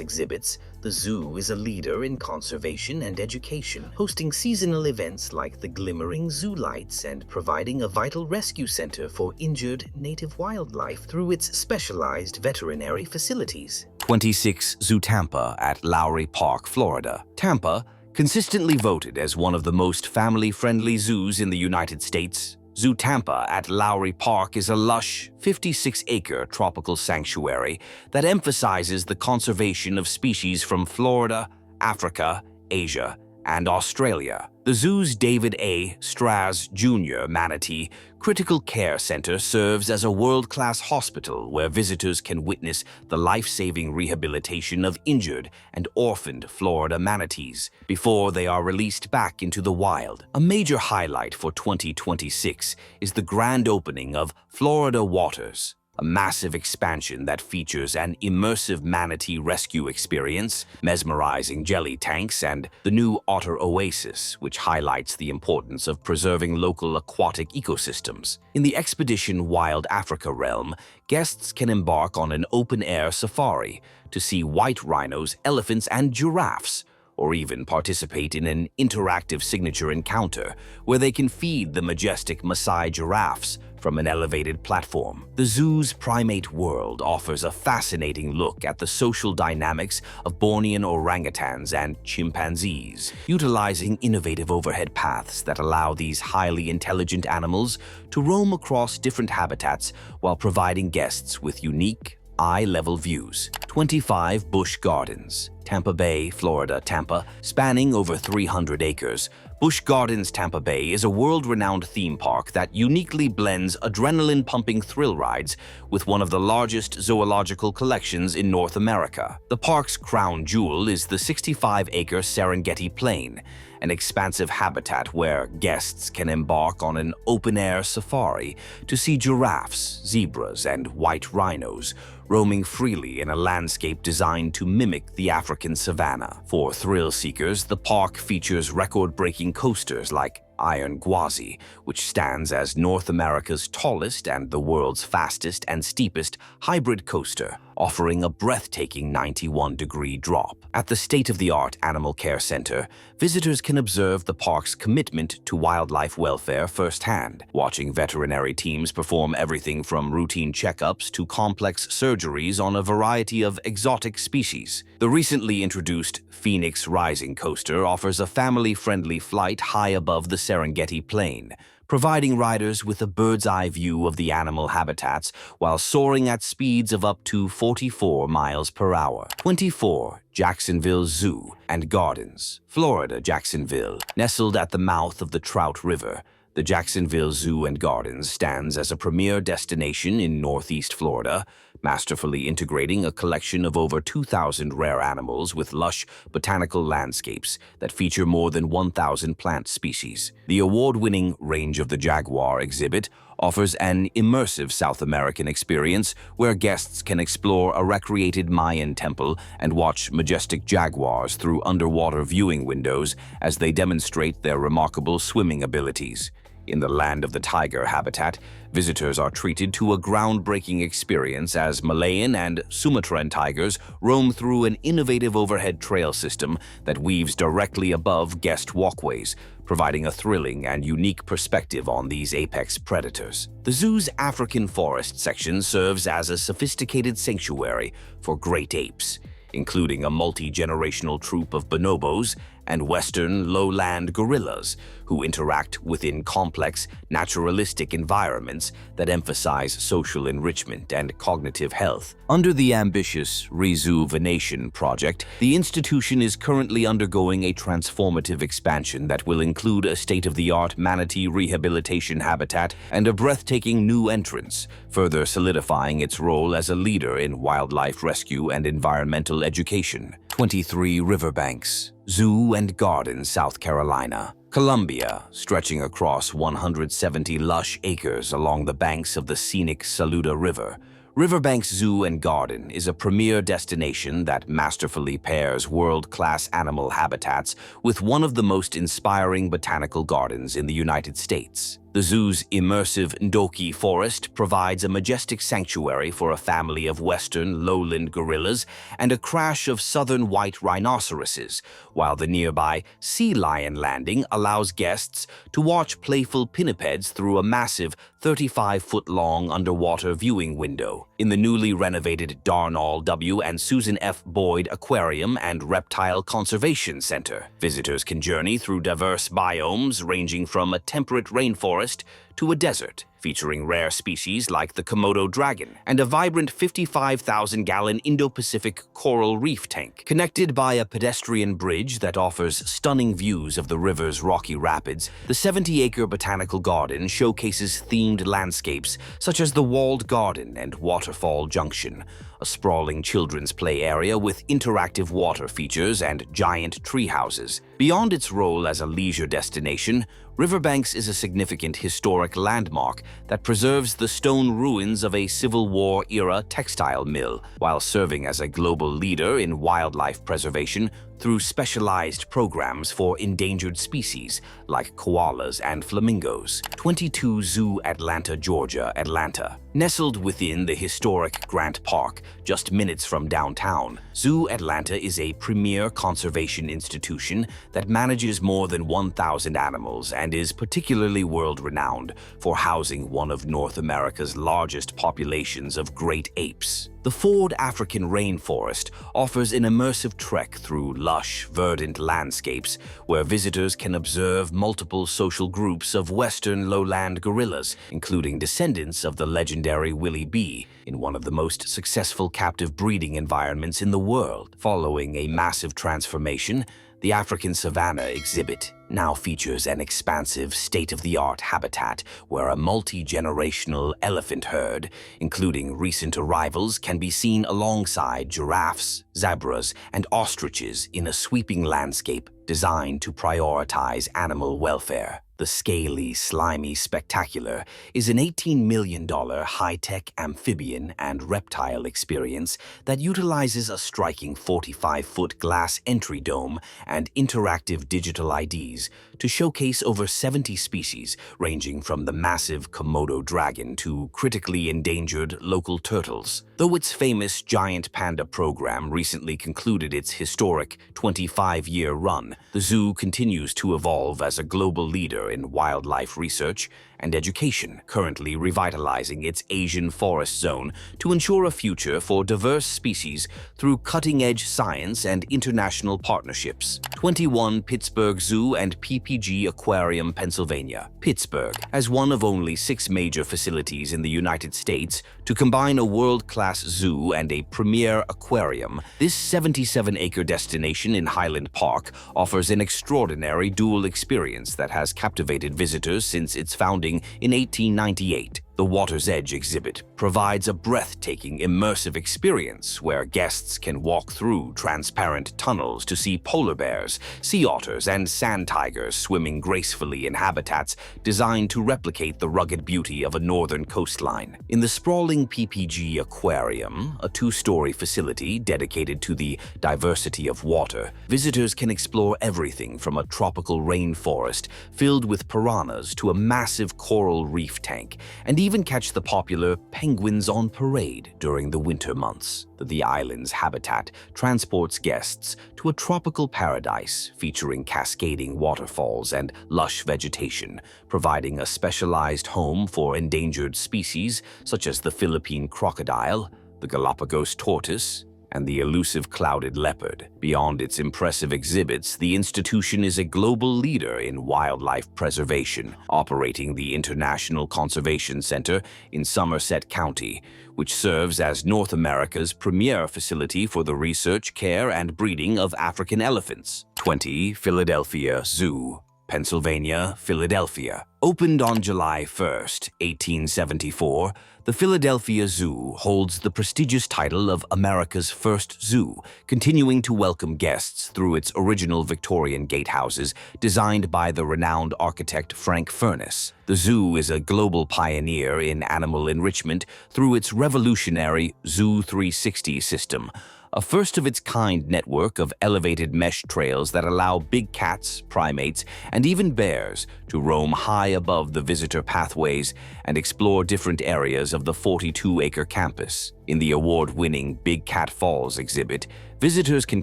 exhibits, the zoo is a leader in conservation and education, hosting seasonal events like the Glimmering Zoo Lights and providing a vital rescue center for injured native wildlife through its specialized veterinary facilities. 26 ZooTampa at Lowry Park, Florida. Tampa, consistently voted as one of the most family-friendly zoos in the United States, ZooTampa at Lowry Park is a lush, 56-acre tropical sanctuary that emphasizes the conservation of species from Florida, Africa, Asia, and Australia. The zoo's David A. Straz Jr. Manatee Critical Care Center serves as a world-class hospital where visitors can witness the life-saving rehabilitation of injured and orphaned Florida manatees before they are released back into the wild. A major highlight for 2026 is the grand opening of Florida Waters, a massive expansion that features an immersive manatee rescue experience, mesmerizing jelly tanks, and the new Otter Oasis, which highlights the importance of preserving local aquatic ecosystems. In the Expedition Wild Africa realm, guests can embark on an open-air safari to see white rhinos, elephants, and giraffes, or even participate in an interactive signature encounter where they can feed the majestic Maasai giraffes from an elevated platform. The zoo's primate world offers a fascinating look at the social dynamics of Bornean orangutans and chimpanzees, utilizing innovative overhead paths that allow these highly intelligent animals to roam across different habitats while providing guests with unique, eye-level views. 25 Busch Gardens, Tampa Bay, Florida. Tampa, spanning over 300 acres, Busch Gardens Tampa Bay is a world-renowned theme park that uniquely blends adrenaline-pumping thrill rides with one of the largest zoological collections in North America. The park's crown jewel is the 65-acre Serengeti Plain, an expansive habitat where guests can embark on an open-air safari to see giraffes, zebras, and white rhinos roaming freely in a landscape designed to mimic the African savanna. For thrill seekers, the park features record-breaking coasters like Iron Gwazi, which stands as North America's tallest and the world's fastest and steepest hybrid coaster, offering a breathtaking 91-degree drop. At the state-of-the-art Animal Care Center, visitors can observe the park's commitment to wildlife welfare firsthand, watching veterinary teams perform everything from routine checkups to complex surgeries on a variety of exotic species. The recently introduced Phoenix Rising coaster offers a family-friendly flight high above the Serengeti Plain, providing riders with a bird's-eye view of the animal habitats while soaring at speeds of up to 44 miles per hour. 24 Jacksonville Zoo and Gardens, Florida. Jacksonville, nestled at the mouth of the Trout River, the Jacksonville Zoo and Gardens stands as a premier destination in Northeast Florida, masterfully integrating a collection of over 2,000 rare animals with lush botanical landscapes that feature more than 1,000 plant species. The award-winning Range of the Jaguar exhibit offers an immersive South American experience where guests can explore a recreated Mayan temple and watch majestic jaguars through underwater viewing windows as they demonstrate their remarkable swimming abilities. In the Land of the Tiger habitat, visitors are treated to a groundbreaking experience as Malayan and Sumatran tigers roam through an innovative overhead trail system that weaves directly above guest walkways, providing a thrilling and unique perspective on these apex predators. The zoo's African forest section serves as a sophisticated sanctuary for great apes, including a multi-generational troop of bonobos and western lowland gorillas who interact within complex, naturalistic environments that emphasize social enrichment and cognitive health. Under the ambitious Rejuvenation Project, the institution is currently undergoing a transformative expansion that will include a state-of-the-art manatee rehabilitation habitat and a breathtaking new entrance, further solidifying its role as a leader in wildlife rescue and environmental education. 23 Riverbanks Zoo and Garden, South Carolina. Columbia, stretching across 170 lush acres along the banks of the scenic Saluda River. Riverbanks Zoo and Garden is a premier destination that masterfully pairs world-class animal habitats with one of the most inspiring botanical gardens in the United States. The zoo's immersive Ndoki Forest provides a majestic sanctuary for a family of western lowland gorillas and a crash of southern white rhinoceroses, while the nearby Sea Lion Landing allows guests to watch playful pinnipeds through a massive 35-foot-long underwater viewing window. In the newly renovated Darnall W. and Susan F. Boyd Aquarium and Reptile Conservation Center, visitors can journey through diverse biomes ranging from a temperate rainforest to a desert, featuring rare species like the Komodo dragon and a vibrant 55,000-gallon Indo-Pacific coral reef tank. Connected by a pedestrian bridge that offers stunning views of the river's rocky rapids, the 70-acre botanical garden showcases themed landscapes such as the Walled Garden and Waterfall Junction, a sprawling children's play area with interactive water features and giant tree houses. Beyond its role as a leisure destination, Riverbanks is a significant historic landmark that preserves the stone ruins of a Civil War-era textile mill, while serving as a global leader in wildlife preservation through specialized programs for endangered species like koalas and flamingos. 22 Zoo Atlanta, Georgia, Atlanta. Nestled within the historic Grant Park, just minutes from downtown, Zoo Atlanta is a premier conservation institution that manages more than 1,000 animals and is particularly world-renowned for housing one of North America's largest populations of great apes. The Ford African Rainforest offers an immersive trek through lush, verdant landscapes where visitors can observe multiple social groups of western lowland gorillas, including descendants of the legendary Willie B, in one of the most successful captive breeding environments in the world. Following a massive transformation, the African Savanna exhibit now features an expansive, state-of-the-art habitat where a multi-generational elephant herd, including recent arrivals, can be seen alongside giraffes, zebras, and ostriches in a sweeping landscape designed to prioritize animal welfare. The scaly, slimy spectacular is an $18 million high-tech amphibian and reptile experience that utilizes a striking 45-foot glass entry dome and interactive digital IDs to showcase over 70 species, ranging from the massive Komodo dragon to critically endangered local turtles. Though its famous giant panda program recently concluded its historic 25-year run, the zoo continues to evolve as a global leader in wildlife research and education, currently revitalizing its Asian forest zone to ensure a future for diverse species through cutting-edge science and international partnerships. 21 Pittsburgh Zoo and PPG Aquarium, Pennsylvania. Pittsburgh, as one of only 6 major facilities in the United States to combine a world-class zoo and a premier aquarium, this 77-acre destination in Highland Park offers an extraordinary dual experience that has captivated visitors since its founding in 1898. The Water's Edge exhibit provides a breathtaking, immersive experience where guests can walk through transparent tunnels to see polar bears, sea otters, and sand tigers swimming gracefully in habitats designed to replicate the rugged beauty of a northern coastline. In the sprawling PPG Aquarium, a two-story facility dedicated to the diversity of water, visitors can explore everything from a tropical rainforest filled with piranhas to a massive coral reef tank, and even catch the popular penguins on parade during the winter months. The island's habitat transports guests to a tropical paradise featuring cascading waterfalls and lush vegetation, providing a specialized home for endangered species such as the Philippine crocodile, the Galapagos tortoise, and the elusive clouded leopard. Beyond its impressive exhibits, the institution is a global leader in wildlife preservation, operating the International Conservation Center in Somerset County, which serves as North America's premier facility for the research, care, and breeding of African elephants. 20 Philadelphia Zoo, Pennsylvania, Philadelphia. Opened on July 1st, 1874, the Philadelphia Zoo holds the prestigious title of America's first zoo, continuing to welcome guests through its original Victorian gatehouses designed by the renowned architect Frank Furness. The zoo is a global pioneer in animal enrichment through its revolutionary Zoo 360 system, a first-of-its-kind network of elevated mesh trails that allow big cats, primates, and even bears to roam high above the visitor pathways and explore different areas of the 42-acre campus. In the award-winning Big Cat Falls exhibit, visitors can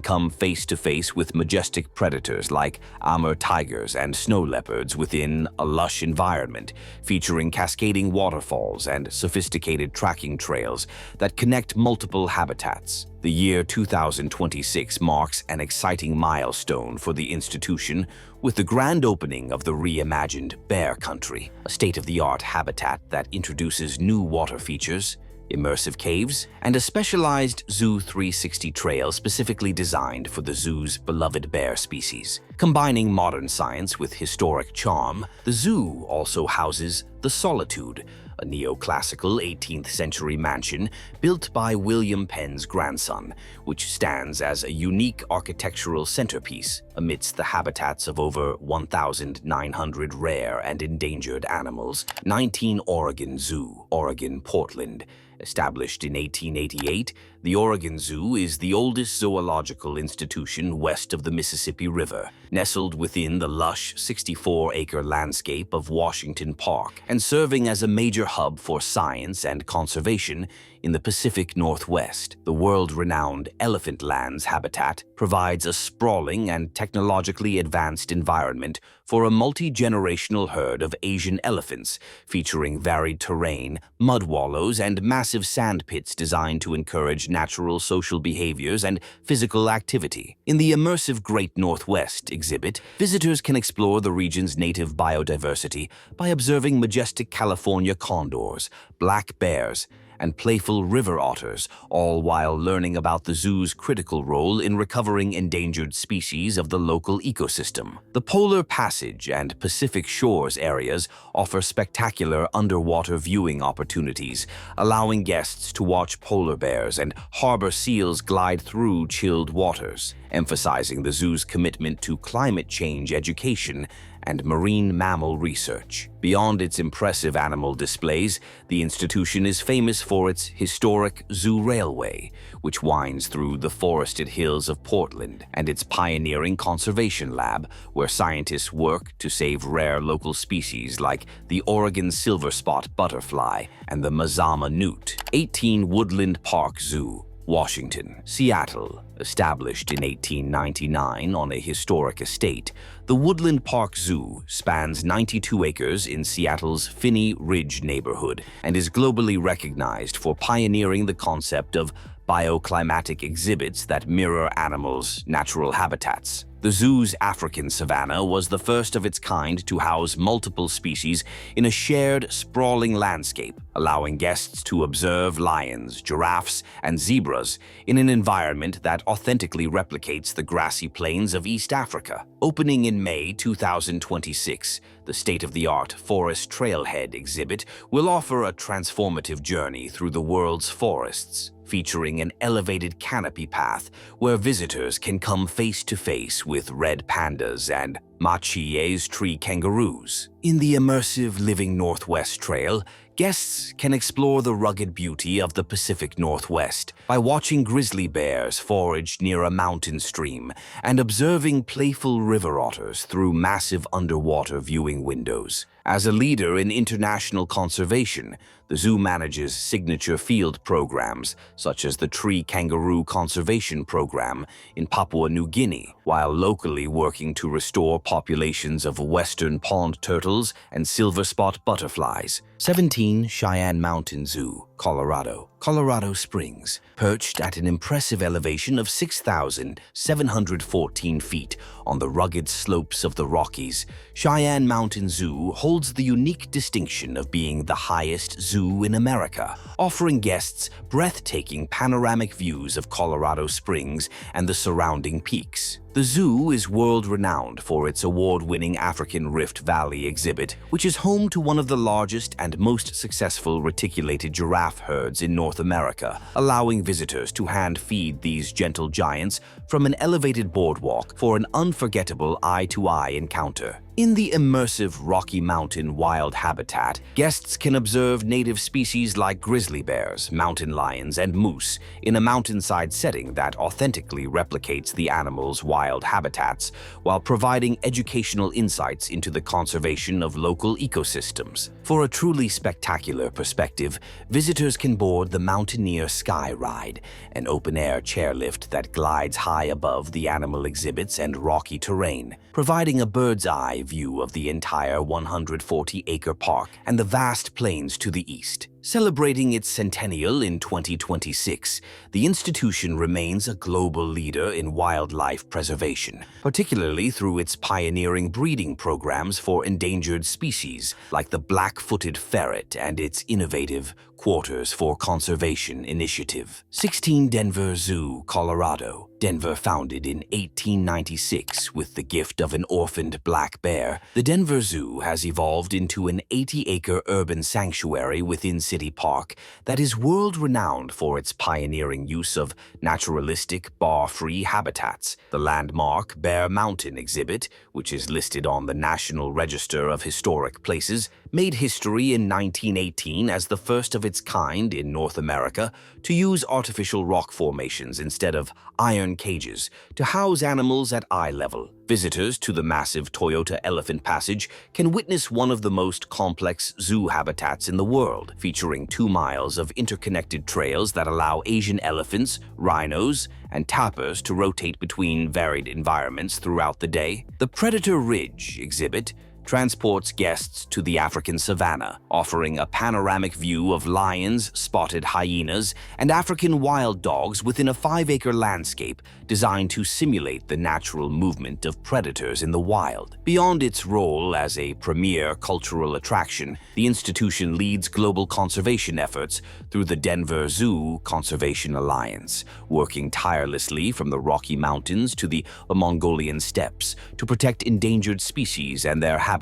come face-to-face with majestic predators like Amur tigers and snow leopards within a lush environment, featuring cascading waterfalls and sophisticated tracking trails that connect multiple habitats. The year 2026 marks an exciting milestone for the institution with the grand opening of the reimagined Bear Country, a state-of-the-art habitat that introduces new water features, immersive caves, and a specialized Zoo 360 trail specifically designed for the zoo's beloved bear species. Combining modern science with historic charm, the zoo also houses the Solitude, a neoclassical 18th-century mansion built by William Penn's grandson, which stands as a unique architectural centerpiece amidst the habitats of over 1,900 rare and endangered animals. 19 Oregon Zoo, Oregon, Portland. Established in 1888, the Oregon Zoo is the oldest zoological institution west of the Mississippi River, nestled within the lush 64-acre landscape of Washington Park and serving as a major hub for science and conservation in the Pacific Northwest. The world-renowned Elephant Lands habitat provides a sprawling and technologically advanced environment for a multi-generational herd of Asian elephants, featuring varied terrain, mud wallows, and massive sand pits designed to encourage natural social behaviors and physical activity. In the immersive Great Northwest exhibit, visitors can explore the region's native biodiversity by observing majestic California condors, black bears, and playful river otters, all while learning about the zoo's critical role in recovering endangered species of the local ecosystem. The Polar Passage and Pacific Shores areas offer spectacular underwater viewing opportunities, allowing guests to watch polar bears and harbor seals glide through chilled waters, emphasizing the zoo's commitment to climate change education and marine mammal research. Beyond its impressive animal displays, the institution is famous for its historic Zoo Railway, which winds through the forested hills of Portland, and its pioneering conservation lab, where scientists work to save rare local species like the Oregon silver-spot butterfly and the Mazama newt. 18 Woodland Park Zoo, Washington, Seattle. Established in 1899 on a historic estate, the Woodland Park Zoo spans 92 acres in Seattle's Phinney Ridge neighborhood and is globally recognized for pioneering the concept of bioclimatic exhibits that mirror animals' natural habitats. The zoo's African savanna was the first of its kind to house multiple species in a shared, sprawling landscape, allowing guests to observe lions, giraffes, and zebras in an environment that authentically replicates the grassy plains of East Africa. Opening in May 2026, the state-of-the-art Forest Trailhead exhibit will offer a transformative journey through the world's forests, featuring an elevated canopy path where visitors can come face-to-face with red pandas and Machia's tree kangaroos. In the immersive Living Northwest Trail, guests can explore the rugged beauty of the Pacific Northwest by watching grizzly bears forage near a mountain stream and observing playful river otters through massive underwater viewing windows. As a leader in international conservation, the zoo manages signature field programs such as the Tree Kangaroo Conservation Program in Papua New Guinea, while locally working to restore populations of western pond turtles and silver spot butterflies. 17 Cheyenne Mountain Zoo, Colorado. Colorado Springs, perched at an impressive elevation of 6,714 feet on the rugged slopes of the Rockies, Cheyenne Mountain Zoo holds the unique distinction of being the highest zoo in America, offering guests breathtaking panoramic views of Colorado Springs and the surrounding peaks. The zoo is world-renowned for its award-winning African Rift Valley exhibit, which is home to one of the largest and most successful reticulated giraffe herds in North America, allowing visitors to hand-feed these gentle giants from an elevated boardwalk for an unforgettable eye-to-eye encounter. In the immersive Rocky Mountain wild habitat, guests can observe native species like grizzly bears, mountain lions, and moose in a mountainside setting that authentically replicates the animals' wild habitats, while providing educational insights into the conservation of local ecosystems. For a truly spectacular perspective, visitors can board the Mountaineer Sky Ride, an open-air chairlift that glides high above the animal exhibits and rocky terrain, providing a bird's-eye view of the entire 140-acre park and the vast plains to the east. Celebrating its centennial in 2026, the institution remains a global leader in wildlife preservation, particularly through its pioneering breeding programs for endangered species like the black-footed ferret and its innovative Quarters for Conservation initiative. 16 Denver Zoo, Colorado. Denver, founded in 1896 with the gift of an orphaned black bear, the Denver Zoo has evolved into an 80-acre urban sanctuary within City Park that is world-renowned for its pioneering use of naturalistic, bar-free habitats. The landmark Bear Mountain exhibit, which is listed on the National Register of Historic Places, made history in 1918 as the first of its kind in North America to use artificial rock formations instead of iron cages to house animals at eye level. Visitors to the massive Toyota Elephant Passage can witness one of the most complex zoo habitats in the world, featuring 2 miles of interconnected trails that allow Asian elephants, rhinos, and tapirs to rotate between varied environments throughout the day. The Predator Ridge exhibit transports guests to the African savanna, offering a panoramic view of lions, spotted hyenas, and African wild dogs within a 5-acre landscape designed to simulate the natural movement of predators in the wild. Beyond its role as a premier cultural attraction, the institution leads global conservation efforts through the Denver Zoo Conservation Alliance, working tirelessly from the Rocky Mountains to the Mongolian steppes to protect endangered species and their habitats.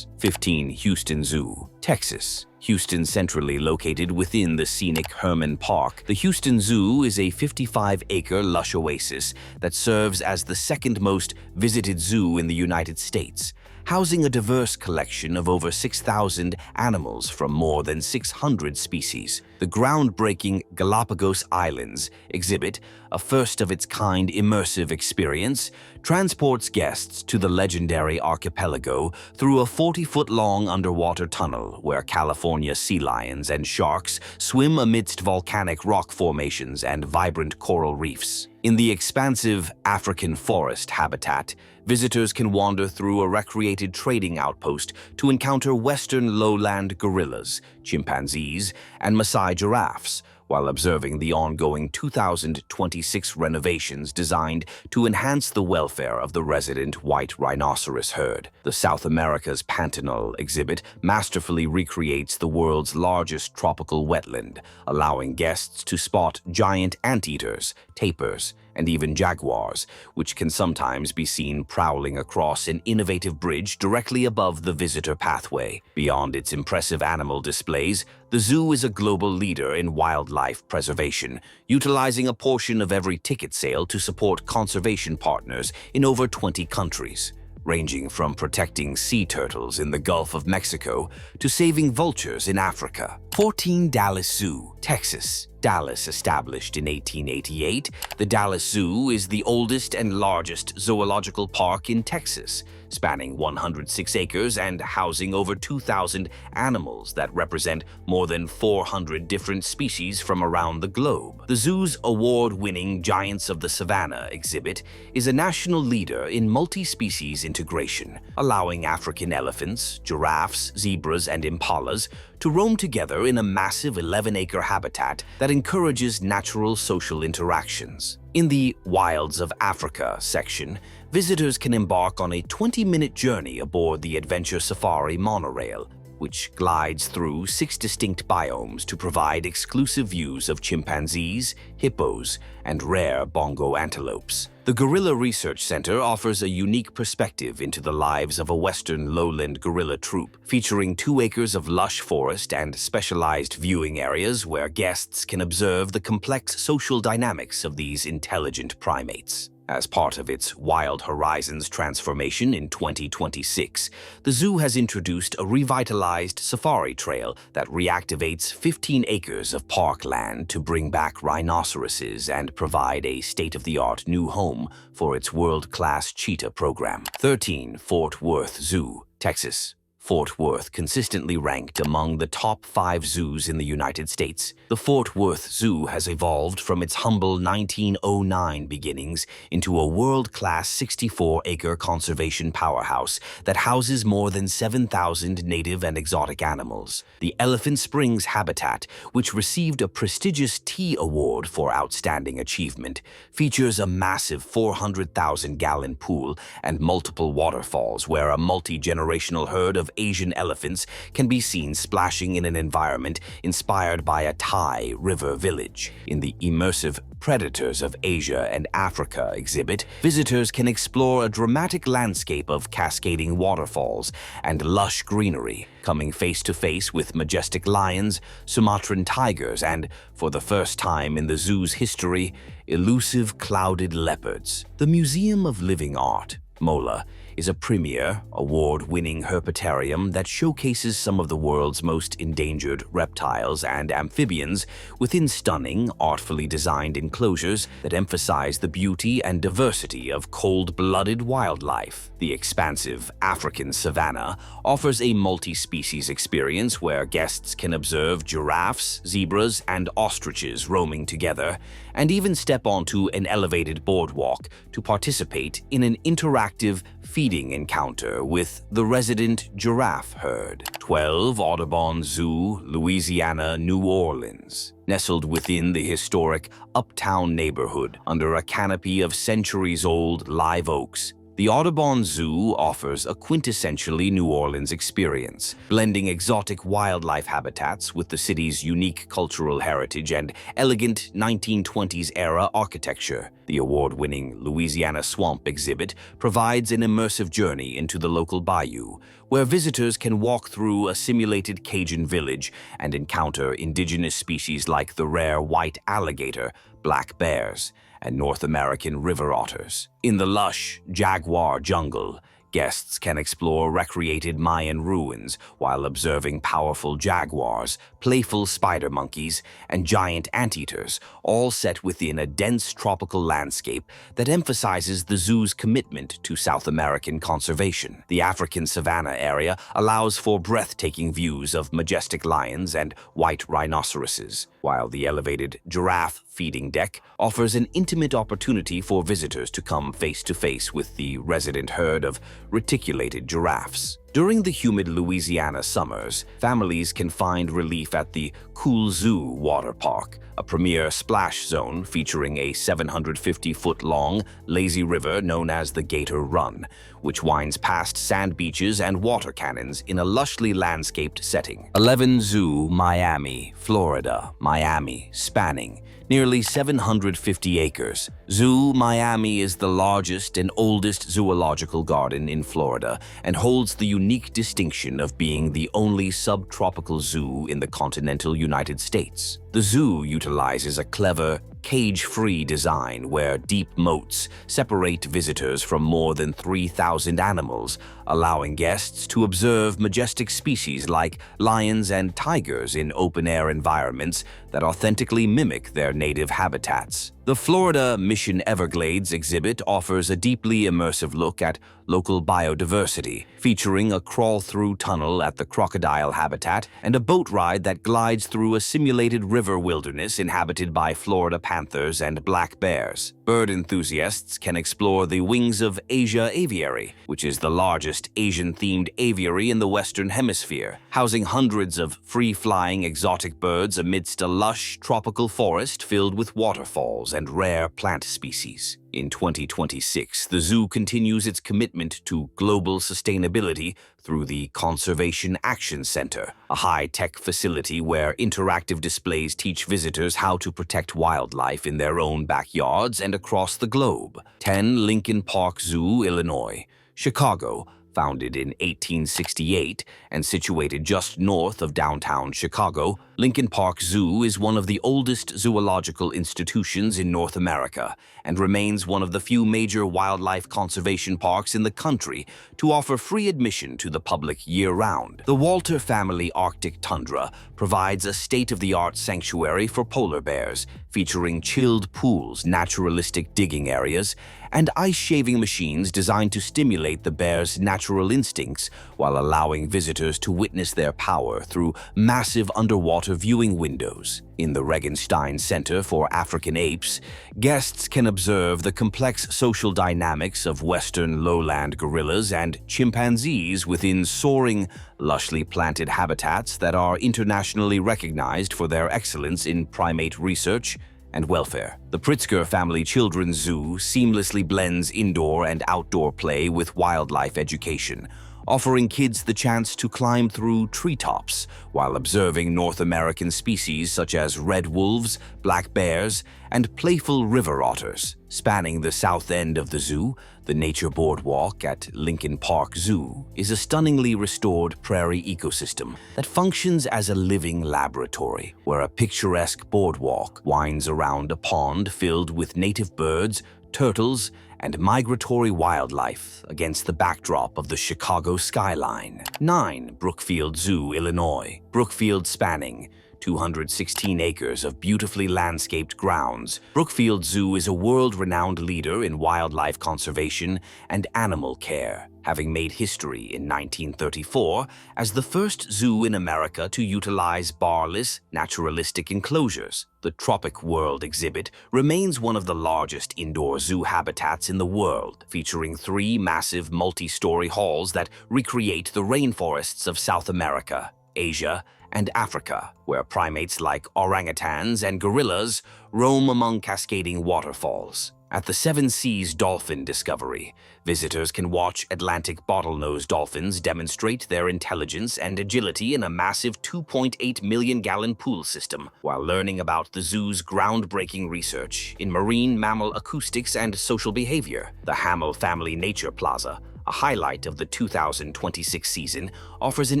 15 Houston Zoo, Texas. Houston, centrally located within the scenic Herman Park, the Houston Zoo is a 55-acre lush oasis that serves as the second most visited zoo in the United States, housing a diverse collection of over 6,000 animals from more than 600 species. The groundbreaking Galapagos Islands exhibit, a first-of-its-kind immersive experience, transports guests to the legendary archipelago through a 40-foot-long underwater tunnel where California sea lions and sharks swim amidst volcanic rock formations and vibrant coral reefs. In the expansive African forest habitat, visitors can wander through a recreated trading outpost to encounter western lowland gorillas, chimpanzees, and Maasai giraffes, while observing the ongoing 2026 renovations designed to enhance the welfare of the resident white rhinoceros herd. The South America's Pantanal exhibit masterfully recreates the world's largest tropical wetland, allowing guests to spot giant anteaters, tapirs, and even jaguars, which can sometimes be seen prowling across an innovative bridge directly above the visitor pathway. Beyond its impressive animal displays, the zoo is a global leader in wildlife preservation, utilizing a portion of every ticket sale to support conservation partners in over 20 countries, ranging from protecting sea turtles in the Gulf of Mexico to saving vultures in Africa. 14 Dallas Zoo, Texas. Dallas, established in 1888, the Dallas Zoo is the oldest and largest zoological park in Texas, spanning 106 acres and housing over 2,000 animals that represent more than 400 different species from around the globe. The zoo's award-winning Giants of the Savannah exhibit is a national leader in multi-species integration, allowing African elephants, giraffes, zebras, and impalas to roam together in a massive 11-acre habitat that encourages natural social interactions. In the Wilds of Africa section, visitors can embark on a 20-minute journey aboard the Adventure Safari monorail, which glides through 6 distinct biomes to provide exclusive views of chimpanzees, hippos, and rare bongo antelopes. The Gorilla Research Center offers a unique perspective into the lives of a western lowland gorilla troop, featuring 2 acres of lush forest and specialized viewing areas where guests can observe the complex social dynamics of these intelligent primates. As part of its Wild Horizons transformation in 2026, the zoo has introduced a revitalized safari trail that reactivates 15 acres of parkland to bring back rhinoceroses and provide a state-of-the-art new home for its world-class cheetah program. 13. Fort Worth Zoo, Texas. Fort Worth consistently ranked among the top 5 zoos in the United States. The Fort Worth Zoo has evolved from its humble 1909 beginnings into a world-class 64-acre conservation powerhouse that houses more than 7,000 native and exotic animals. The Elephant Springs habitat, which received a prestigious T Award for outstanding achievement, features a massive 400,000-gallon pool and multiple waterfalls where a multi-generational herd of Asian elephants can be seen splashing in an environment inspired by a Thai river village. In the immersive Predators of Asia and Africa exhibit, visitors can explore a dramatic landscape of cascading waterfalls and lush greenery, coming face to face with majestic lions, Sumatran tigers, and, for the first time in the zoo's history, elusive clouded leopards. The Museum of Living Art, MOLA, is a premier, award-winning herpetarium that showcases some of the world's most endangered reptiles and amphibians within stunning, artfully designed enclosures that emphasize the beauty and diversity of cold-blooded wildlife. The expansive African savanna offers a multi-species experience where guests can observe giraffes, zebras, and ostriches roaming together, and even step onto an elevated boardwalk to participate in an interactive feeding encounter with the resident giraffe herd. 12 Audubon Zoo, Louisiana, New Orleans. Nestled within the historic Uptown neighborhood under a canopy of centuries-old live oaks, the Audubon Zoo offers a quintessentially New Orleans experience, blending exotic wildlife habitats with the city's unique cultural heritage and elegant 1920s-era architecture. The award-winning Louisiana Swamp exhibit provides an immersive journey into the local bayou, where visitors can walk through a simulated Cajun village and encounter indigenous species like the rare white alligator, black bears, and North American river otters. In the lush jaguar jungle, guests can explore recreated Mayan ruins while observing powerful jaguars, playful spider monkeys, and giant anteaters, all set within a dense tropical landscape that emphasizes the zoo's commitment to South American conservation. The African savanna area allows for breathtaking views of majestic lions and white rhinoceroses, while the elevated giraffe feeding deck offers an intimate opportunity for visitors to come face to face with the resident herd of reticulated giraffes. During the humid Louisiana summers, families can find relief at the Cool Zoo Water Park, a premier splash zone featuring a 750-foot-long, lazy river known as the Gator Run, which winds past sand beaches and water cannons in a lushly landscaped setting. 11 Zoo, Miami, Florida, Miami, spanning nearly 750 acres. Zoo Miami is the largest and oldest zoological garden in Florida and holds the unique distinction of being the only subtropical zoo in the continental United States. The zoo utilizes a clever, cage-free design where deep moats separate visitors from more than 3,000 animals, allowing guests to observe majestic species like lions and tigers in open-air environments that authentically mimic their native habitats. The Florida Mission Everglades exhibit offers a deeply immersive look at local biodiversity, featuring a crawl-through tunnel at the crocodile habitat and a boat ride that glides through a simulated river wilderness inhabited by Florida panthers and black bears. Bird enthusiasts can explore the Wings of Asia aviary, which is the largest Asian-themed aviary in the Western Hemisphere, housing hundreds of free-flying exotic birds amidst a lush tropical forest filled with waterfalls and rare plant species. In 2026, the zoo continues its commitment to global sustainability through the Conservation Action Center, a high-tech facility where interactive displays teach visitors how to protect wildlife in their own backyards and across the globe. 10 Lincoln Park Zoo, Illinois. Chicago, founded in 1868 and situated just north of downtown Chicago, Lincoln Park Zoo is one of the oldest zoological institutions in North America and remains one of the few major wildlife conservation parks in the country to offer free admission to the public year-round. The Walter Family Arctic Tundra provides a state-of-the-art sanctuary for polar bears, featuring chilled pools, naturalistic digging areas, and ice-shaving machines designed to stimulate the bears' natural instincts while allowing visitors to witness their power through massive underwater viewing windows. In the Regenstein Center for African Apes, guests can observe the complex social dynamics of western lowland gorillas and chimpanzees within soaring, lushly planted habitats that are internationally recognized for their excellence in primate research and welfare. The Pritzker Family Children's Zoo seamlessly blends indoor and outdoor play with wildlife education, offering kids the chance to climb through treetops while observing North American species such as red wolves, black bears, and playful river otters. Spanning the south end of the zoo, the Nature Boardwalk at Lincoln Park Zoo is a stunningly restored prairie ecosystem that functions as a living laboratory, where a picturesque boardwalk winds around a pond filled with native birds, turtles, and migratory wildlife against the backdrop of the Chicago skyline. 9. Brookfield Zoo, Illinois. Brookfield, spanning 216 acres of beautifully landscaped grounds, Brookfield Zoo is a world-renowned leader in wildlife conservation and animal care, having made history in 1934 as the first zoo in America to utilize barless, naturalistic enclosures. The Tropic World exhibit remains one of the largest indoor zoo habitats in the world, featuring 3 massive multi-story halls that recreate the rainforests of South America, Asia, and Africa, where primates like orangutans and gorillas roam among cascading waterfalls. At the Seven Seas Dolphin Discovery, visitors can watch Atlantic bottlenose dolphins demonstrate their intelligence and agility in a massive 2.8 million-gallon pool system, while learning about the zoo's groundbreaking research in marine mammal acoustics and social behavior. The Hamill Family Nature Plaza, a highlight of the 2026 season, offers an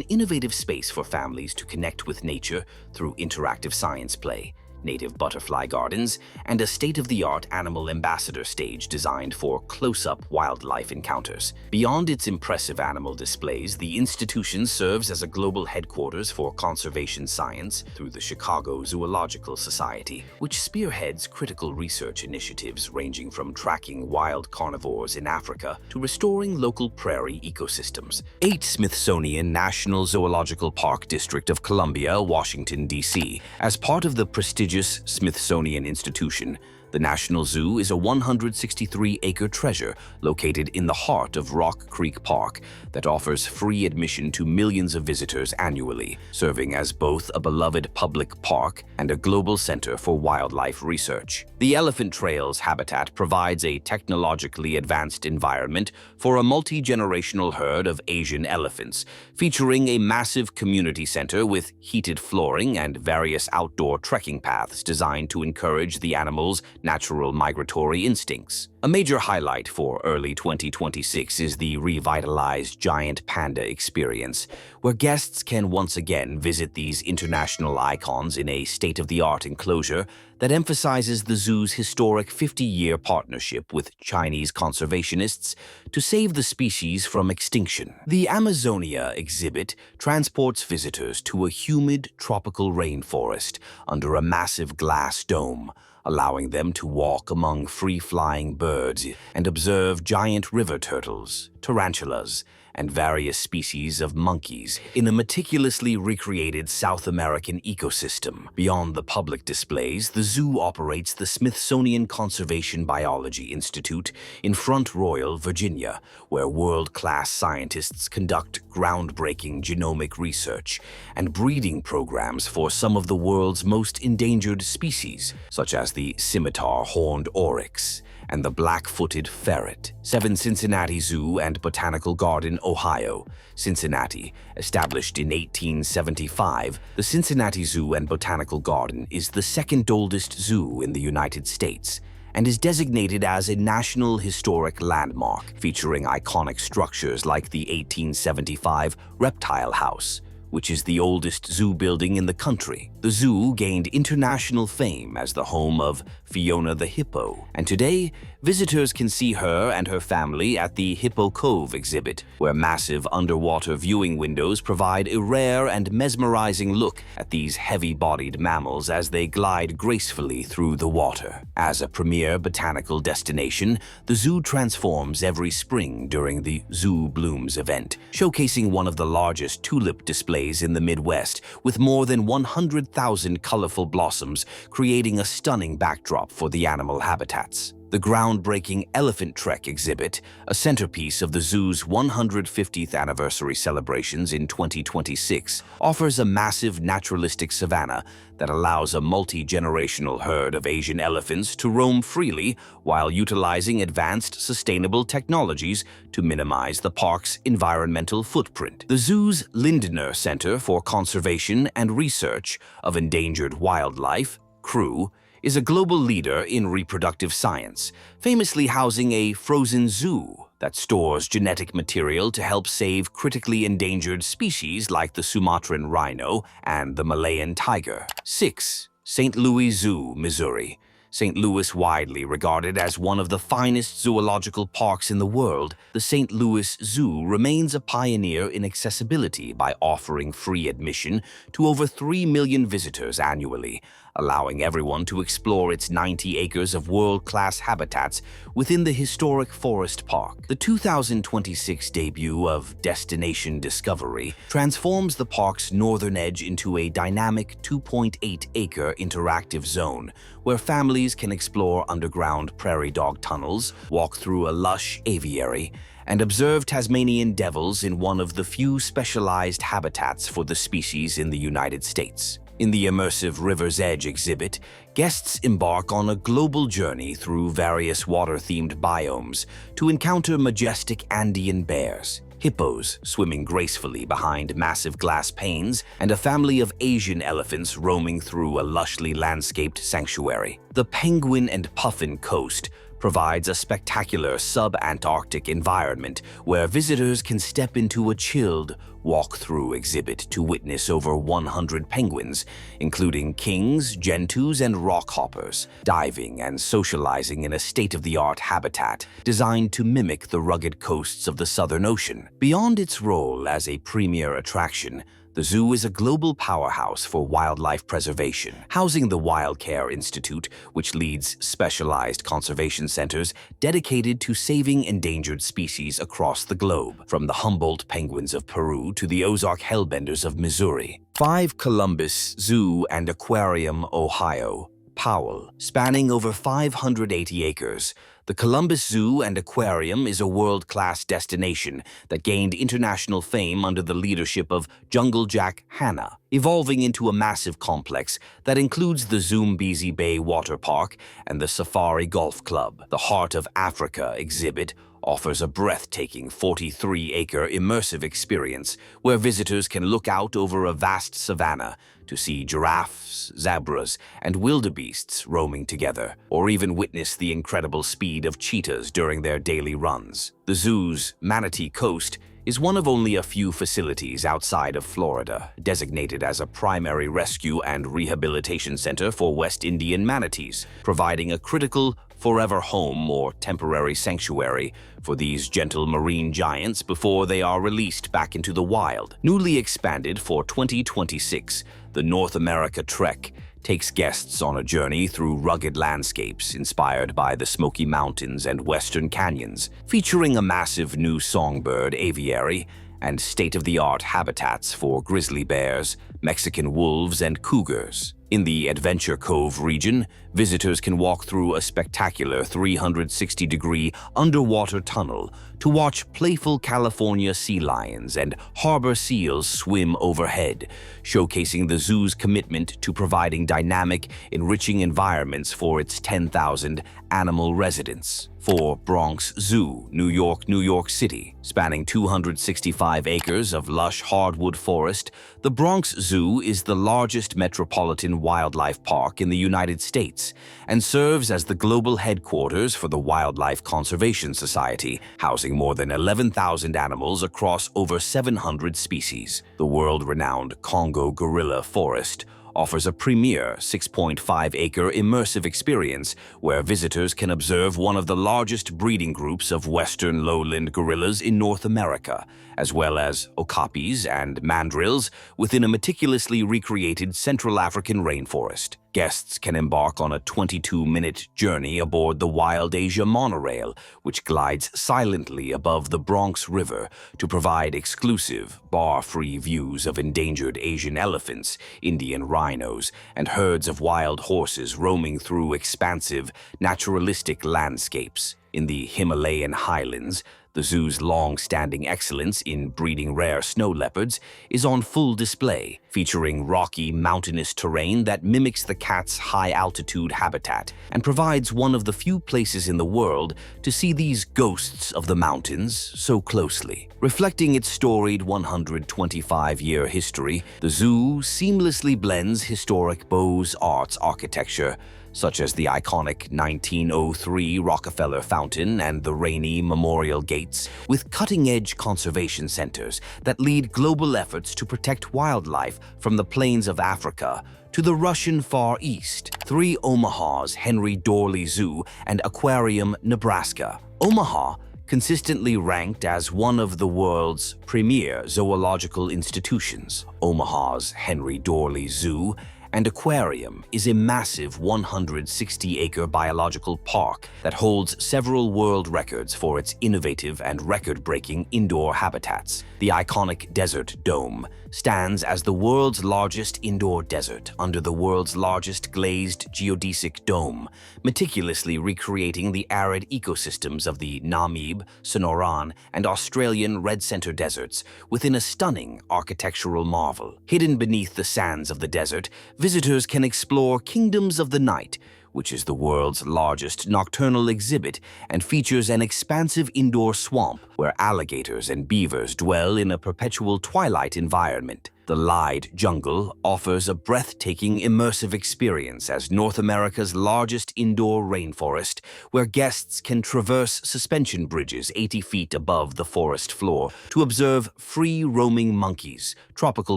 innovative space for families to connect with nature through interactive science play, native butterfly gardens, and a state-of-the-art animal ambassador stage designed for close-up wildlife encounters. Beyond its impressive animal displays, the institution serves as a global headquarters for conservation science through the Chicago Zoological Society, which spearheads critical research initiatives ranging from tracking wild carnivores in Africa to restoring local prairie ecosystems. 8. Smithsonian National Zoological Park, District of Columbia, Washington, D.C. As part of the prestigious Smithsonian Institution, The National Zoo is a 163-acre treasure located in the heart of Rock Creek Park that offers free admission to millions of visitors annually, serving as both a beloved public park and a global center for wildlife research. The Elephant Trail's habitat provides a technologically advanced environment for a multi-generational herd of Asian elephants, featuring a massive community center with heated flooring and various outdoor trekking paths designed to encourage the animals' natural migratory instincts. A major highlight for early 2026 is the revitalized Giant Panda experience, where guests can once again visit these international icons in a state-of-the-art enclosure that emphasizes the zoo's historic 50-year partnership with Chinese conservationists to save the species from extinction. The Amazonia exhibit transports visitors to a humid tropical rainforest under a massive glass dome, allowing them to walk among free-flying birds and observe giant river turtles, tarantulas, and various species of monkeys in a meticulously recreated South American ecosystem. Beyond the public displays, the zoo operates the Smithsonian Conservation Biology Institute in Front Royal, Virginia, where world-class scientists conduct groundbreaking genomic research and breeding programs for some of the world's most endangered species, such as the scimitar horned oryx and the black-footed ferret. 7 Cincinnati Zoo and Botanical Garden, Ohio. Cincinnati, established in 1875, the Cincinnati Zoo and Botanical Garden is the second oldest zoo in the United States and is designated as a National Historic Landmark, featuring iconic structures like the 1875 Reptile House, which is the oldest zoo building in the country. The zoo gained international fame as the home of Fiona the hippo, and today, visitors can see her and her family at the Hippo Cove exhibit, where massive underwater viewing windows provide a rare and mesmerizing look at these heavy-bodied mammals as they glide gracefully through the water. As a premier botanical destination, the zoo transforms every spring during the Zoo Blooms event, showcasing one of the largest tulip displays in the Midwest, with more than 100,000 colorful blossoms creating a stunning backdrop for the animal habitats. The groundbreaking Elephant Trek exhibit, a centerpiece of the zoo's 150th anniversary celebrations in 2026, offers a massive naturalistic savanna that allows a multi-generational herd of Asian elephants to roam freely while utilizing advanced sustainable technologies to minimize the park's environmental footprint. The zoo's Lindner Center for Conservation and Research of Endangered Wildlife, CREW, is a global leader in reproductive science, famously housing a frozen zoo that stores genetic material to help save critically endangered species like the Sumatran rhino and the Malayan tiger. 6. St. Louis Zoo, Missouri. St. Louis, widely regarded as one of the finest zoological parks in the world, the St. Louis Zoo remains a pioneer in accessibility by offering free admission to over 3 million visitors annually, allowing everyone to explore its 90 acres of world-class habitats within the historic Forest Park. The 2026 debut of Destination Discovery transforms the park's northern edge into a dynamic 2.8-acre interactive zone where families can explore underground prairie dog tunnels, walk through a lush aviary, and observe Tasmanian devils in one of the few specialized habitats for the species in the United States. In the immersive River's Edge exhibit, guests embark on a global journey through various water-themed biomes to encounter majestic Andean bears, hippos swimming gracefully behind massive glass panes, and a family of Asian elephants roaming through a lushly landscaped sanctuary. The Penguin and Puffin Coast provides a spectacular sub-Antarctic environment where visitors can step into a chilled walk-through exhibit to witness over 100 penguins, including kings, gentoos, and rockhoppers, diving and socializing in a state-of-the-art habitat designed to mimic the rugged coasts of the Southern Ocean. Beyond its role as a premier attraction, the zoo is a global powerhouse for wildlife preservation, housing the Wild Care Institute, which leads specialized conservation centers dedicated to saving endangered species across the globe, from the Humboldt penguins of Peru to the Ozark hellbenders of Missouri. 5 Columbus Zoo and Aquarium, Ohio. Powell. Spanning over 580 acres, the Columbus Zoo and Aquarium is a world-class destination that gained international fame under the leadership of Jungle Jack Hanna, evolving into a massive complex that includes the Zoombezi Bay Water Park and the Safari Golf Club. The Heart of Africa exhibit offers a breathtaking 43-acre immersive experience where visitors can look out over a vast savanna to see giraffes, zebras, and wildebeests roaming together, or even witness the incredible speed of cheetahs during their daily runs. The zoo's Manatee Coast is one of only a few facilities outside of Florida designated as a primary rescue and rehabilitation center for West Indian manatees, providing a critical forever home or temporary sanctuary for these gentle marine giants before they are released back into the wild. Newly expanded for 2026, the North America Trek takes guests on a journey through rugged landscapes inspired by the Smoky Mountains and Western Canyons, featuring a massive new songbird aviary and state-of-the-art habitats for grizzly bears, Mexican wolves, and cougars. In the Adventure Cove region, visitors can walk through a spectacular 360-degree underwater tunnel to watch playful California sea lions and harbor seals swim overhead, showcasing the zoo's commitment to providing dynamic, enriching environments for its 10,000 animal residents. For Bronx Zoo, New York City. Spanning 265 acres of lush hardwood forest, the Bronx Zoo is the largest metropolitan wildlife park in the United States and serves as the global headquarters for the Wildlife Conservation Society, housing more than 11,000 animals across over 700 species. The world-renowned Congo Gorilla Forest offers a premier 6.5-acre immersive experience where visitors can observe one of the largest breeding groups of western lowland gorillas in North America, as well as okapis and mandrills within a meticulously recreated Central African rainforest. Guests can embark on a 22-minute journey aboard the Wild Asia monorail, which glides silently above the Bronx River to provide exclusive, bar-free views of endangered Asian elephants, Indian rhinos, and herds of wild horses roaming through expansive, naturalistic landscapes. In the Himalayan highlands, the zoo's long-standing excellence in breeding rare snow leopards is on full display, featuring rocky, mountainous terrain that mimics the cat's high-altitude habitat and provides one of the few places in the world to see these ghosts of the mountains so closely. Reflecting its storied 125-year history, the zoo seamlessly blends historic Beaux-Arts architecture, such as the iconic 1903 Rockefeller Fountain and the Rainey Memorial Gates, with cutting-edge conservation centers that lead global efforts to protect wildlife from the plains of Africa to the Russian Far East. 3 Omaha's Henry Dorley Zoo and Aquarium, Nebraska. Omaha, consistently ranked as one of the world's premier zoological institutions. Omaha's Henry Dorley Zoo and Aquarium is a massive 160-acre biological park that holds several world records for its innovative and record-breaking indoor habitats. The iconic Desert Dome stands as the world's largest indoor desert under the world's largest glazed geodesic dome, meticulously recreating the arid ecosystems of the Namib, Sonoran, and Australian Red Center deserts within a stunning architectural marvel. Hidden beneath the sands of the desert, visitors can explore Kingdoms of the Night, which is the world's largest nocturnal exhibit and features an expansive indoor swamp where alligators and beavers dwell in a perpetual twilight environment. The Lied Jungle offers a breathtaking immersive experience as North America's largest indoor rainforest, where guests can traverse suspension bridges 80 feet above the forest floor to observe free-roaming monkeys, tropical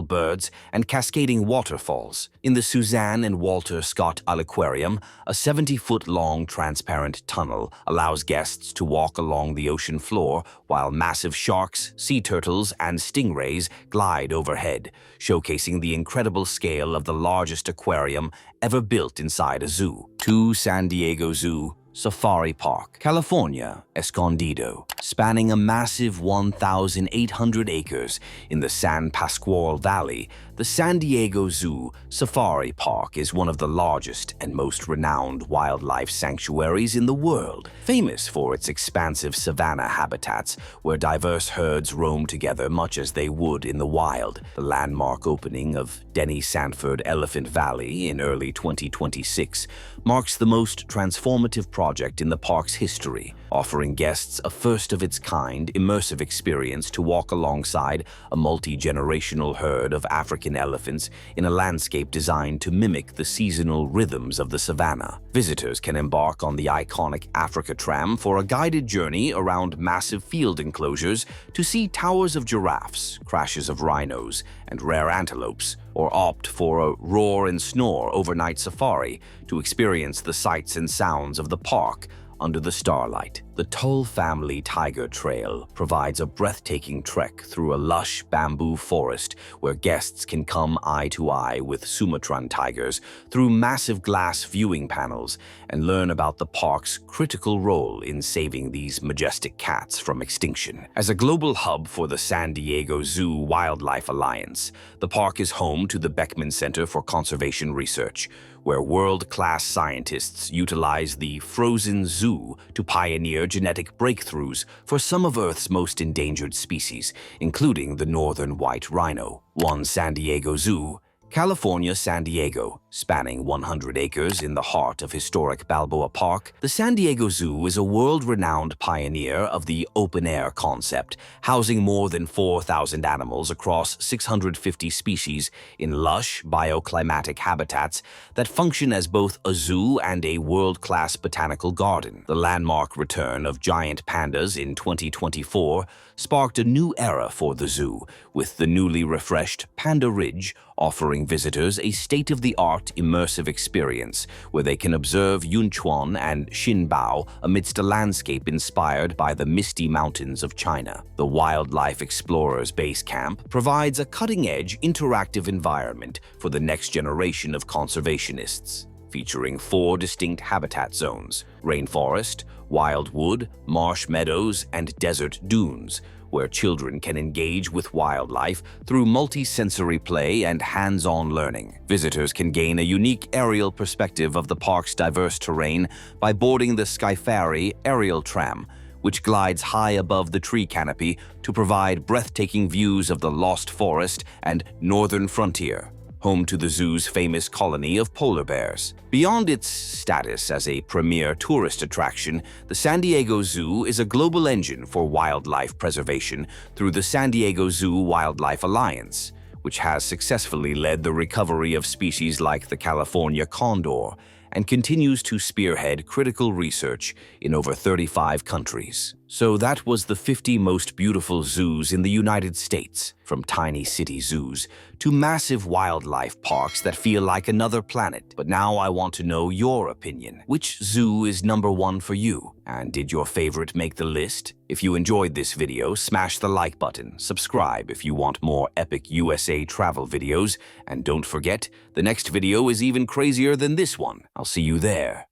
birds, and cascading waterfalls. In the Suzanne and Walter Scott Aquarium, a 70-foot-long transparent tunnel allows guests to walk along the ocean floor while massive sharks, sea turtles, and stingrays glide overhead, showcasing the incredible scale of the largest aquarium ever built inside a zoo. 2 San Diego Zoo, Safari Park, California, Escondido. Spanning a massive 1,800 acres in the San Pasqual Valley, the San Diego Zoo Safari Park is one of the largest and most renowned wildlife sanctuaries in the world, famous for its expansive savanna habitats where diverse herds roam together much as they would in the wild. The landmark opening of Denny Sanford Elephant Valley in early 2026 marks the most transformative project in the park's history, offering guests a first-of-its-kind immersive experience to walk alongside a multi-generational herd of African elephants in a landscape designed to mimic the seasonal rhythms of the savanna. Visitors can embark on the iconic Africa Tram for a guided journey around massive field enclosures to see towers of giraffes, crashes of rhinos, and rare antelopes, or opt for a roar and snore overnight safari to experience the sights and sounds of the park under the starlight. The Toll Family Tiger Trail provides a breathtaking trek through a lush bamboo forest where guests can come eye to eye with Sumatran tigers through massive glass viewing panels and learn about the park's critical role in saving these majestic cats from extinction. As a global hub for the San Diego Zoo Wildlife Alliance, the park is home to the Beckman Center for Conservation Research, where world-class scientists utilize the frozen zoo to pioneer genetic breakthroughs for some of Earth's most endangered species, including the northern white rhino. One San Diego Zoo, California, San Diego. Spanning 100 acres in the heart of historic Balboa Park, the San Diego Zoo is a world-renowned pioneer of the open-air concept, housing more than 4,000 animals across 650 species in lush, bioclimatic habitats that function as both a zoo and a world-class botanical garden. The landmark return of giant pandas in 2024 sparked a new era for the zoo, with the newly refreshed Panda Ridge offering visitors a state-of-the-art immersive experience where they can observe Yunchuan and Xinbao amidst a landscape inspired by the misty mountains of China. The Wildlife Explorers Base Camp provides a cutting-edge interactive environment for the next generation of conservationists, featuring 4 distinct habitat zones: rainforest, wildwood, marsh meadows, and desert dunes, where children can engage with wildlife through multi-sensory play and hands-on learning. Visitors can gain a unique aerial perspective of the park's diverse terrain by boarding the Skyfari aerial tram, which glides high above the tree canopy to provide breathtaking views of the Lost Forest and Northern Frontier, home to the zoo's famous colony of polar bears. Beyond its status as a premier tourist attraction, the San Diego Zoo is a global engine for wildlife preservation through the San Diego Zoo Wildlife Alliance, which has successfully led the recovery of species like the California condor and continues to spearhead critical research in over 35 countries. So that was the 50 most beautiful zoos in the United States, from tiny city zoos to massive wildlife parks that feel like another planet. But now I want to know your opinion. Which zoo is #1 for you? And did your favorite make the list? If you enjoyed this video, smash the like button, subscribe if you want more epic USA travel videos, and don't forget, the next video is even crazier than this one. I'll see you there.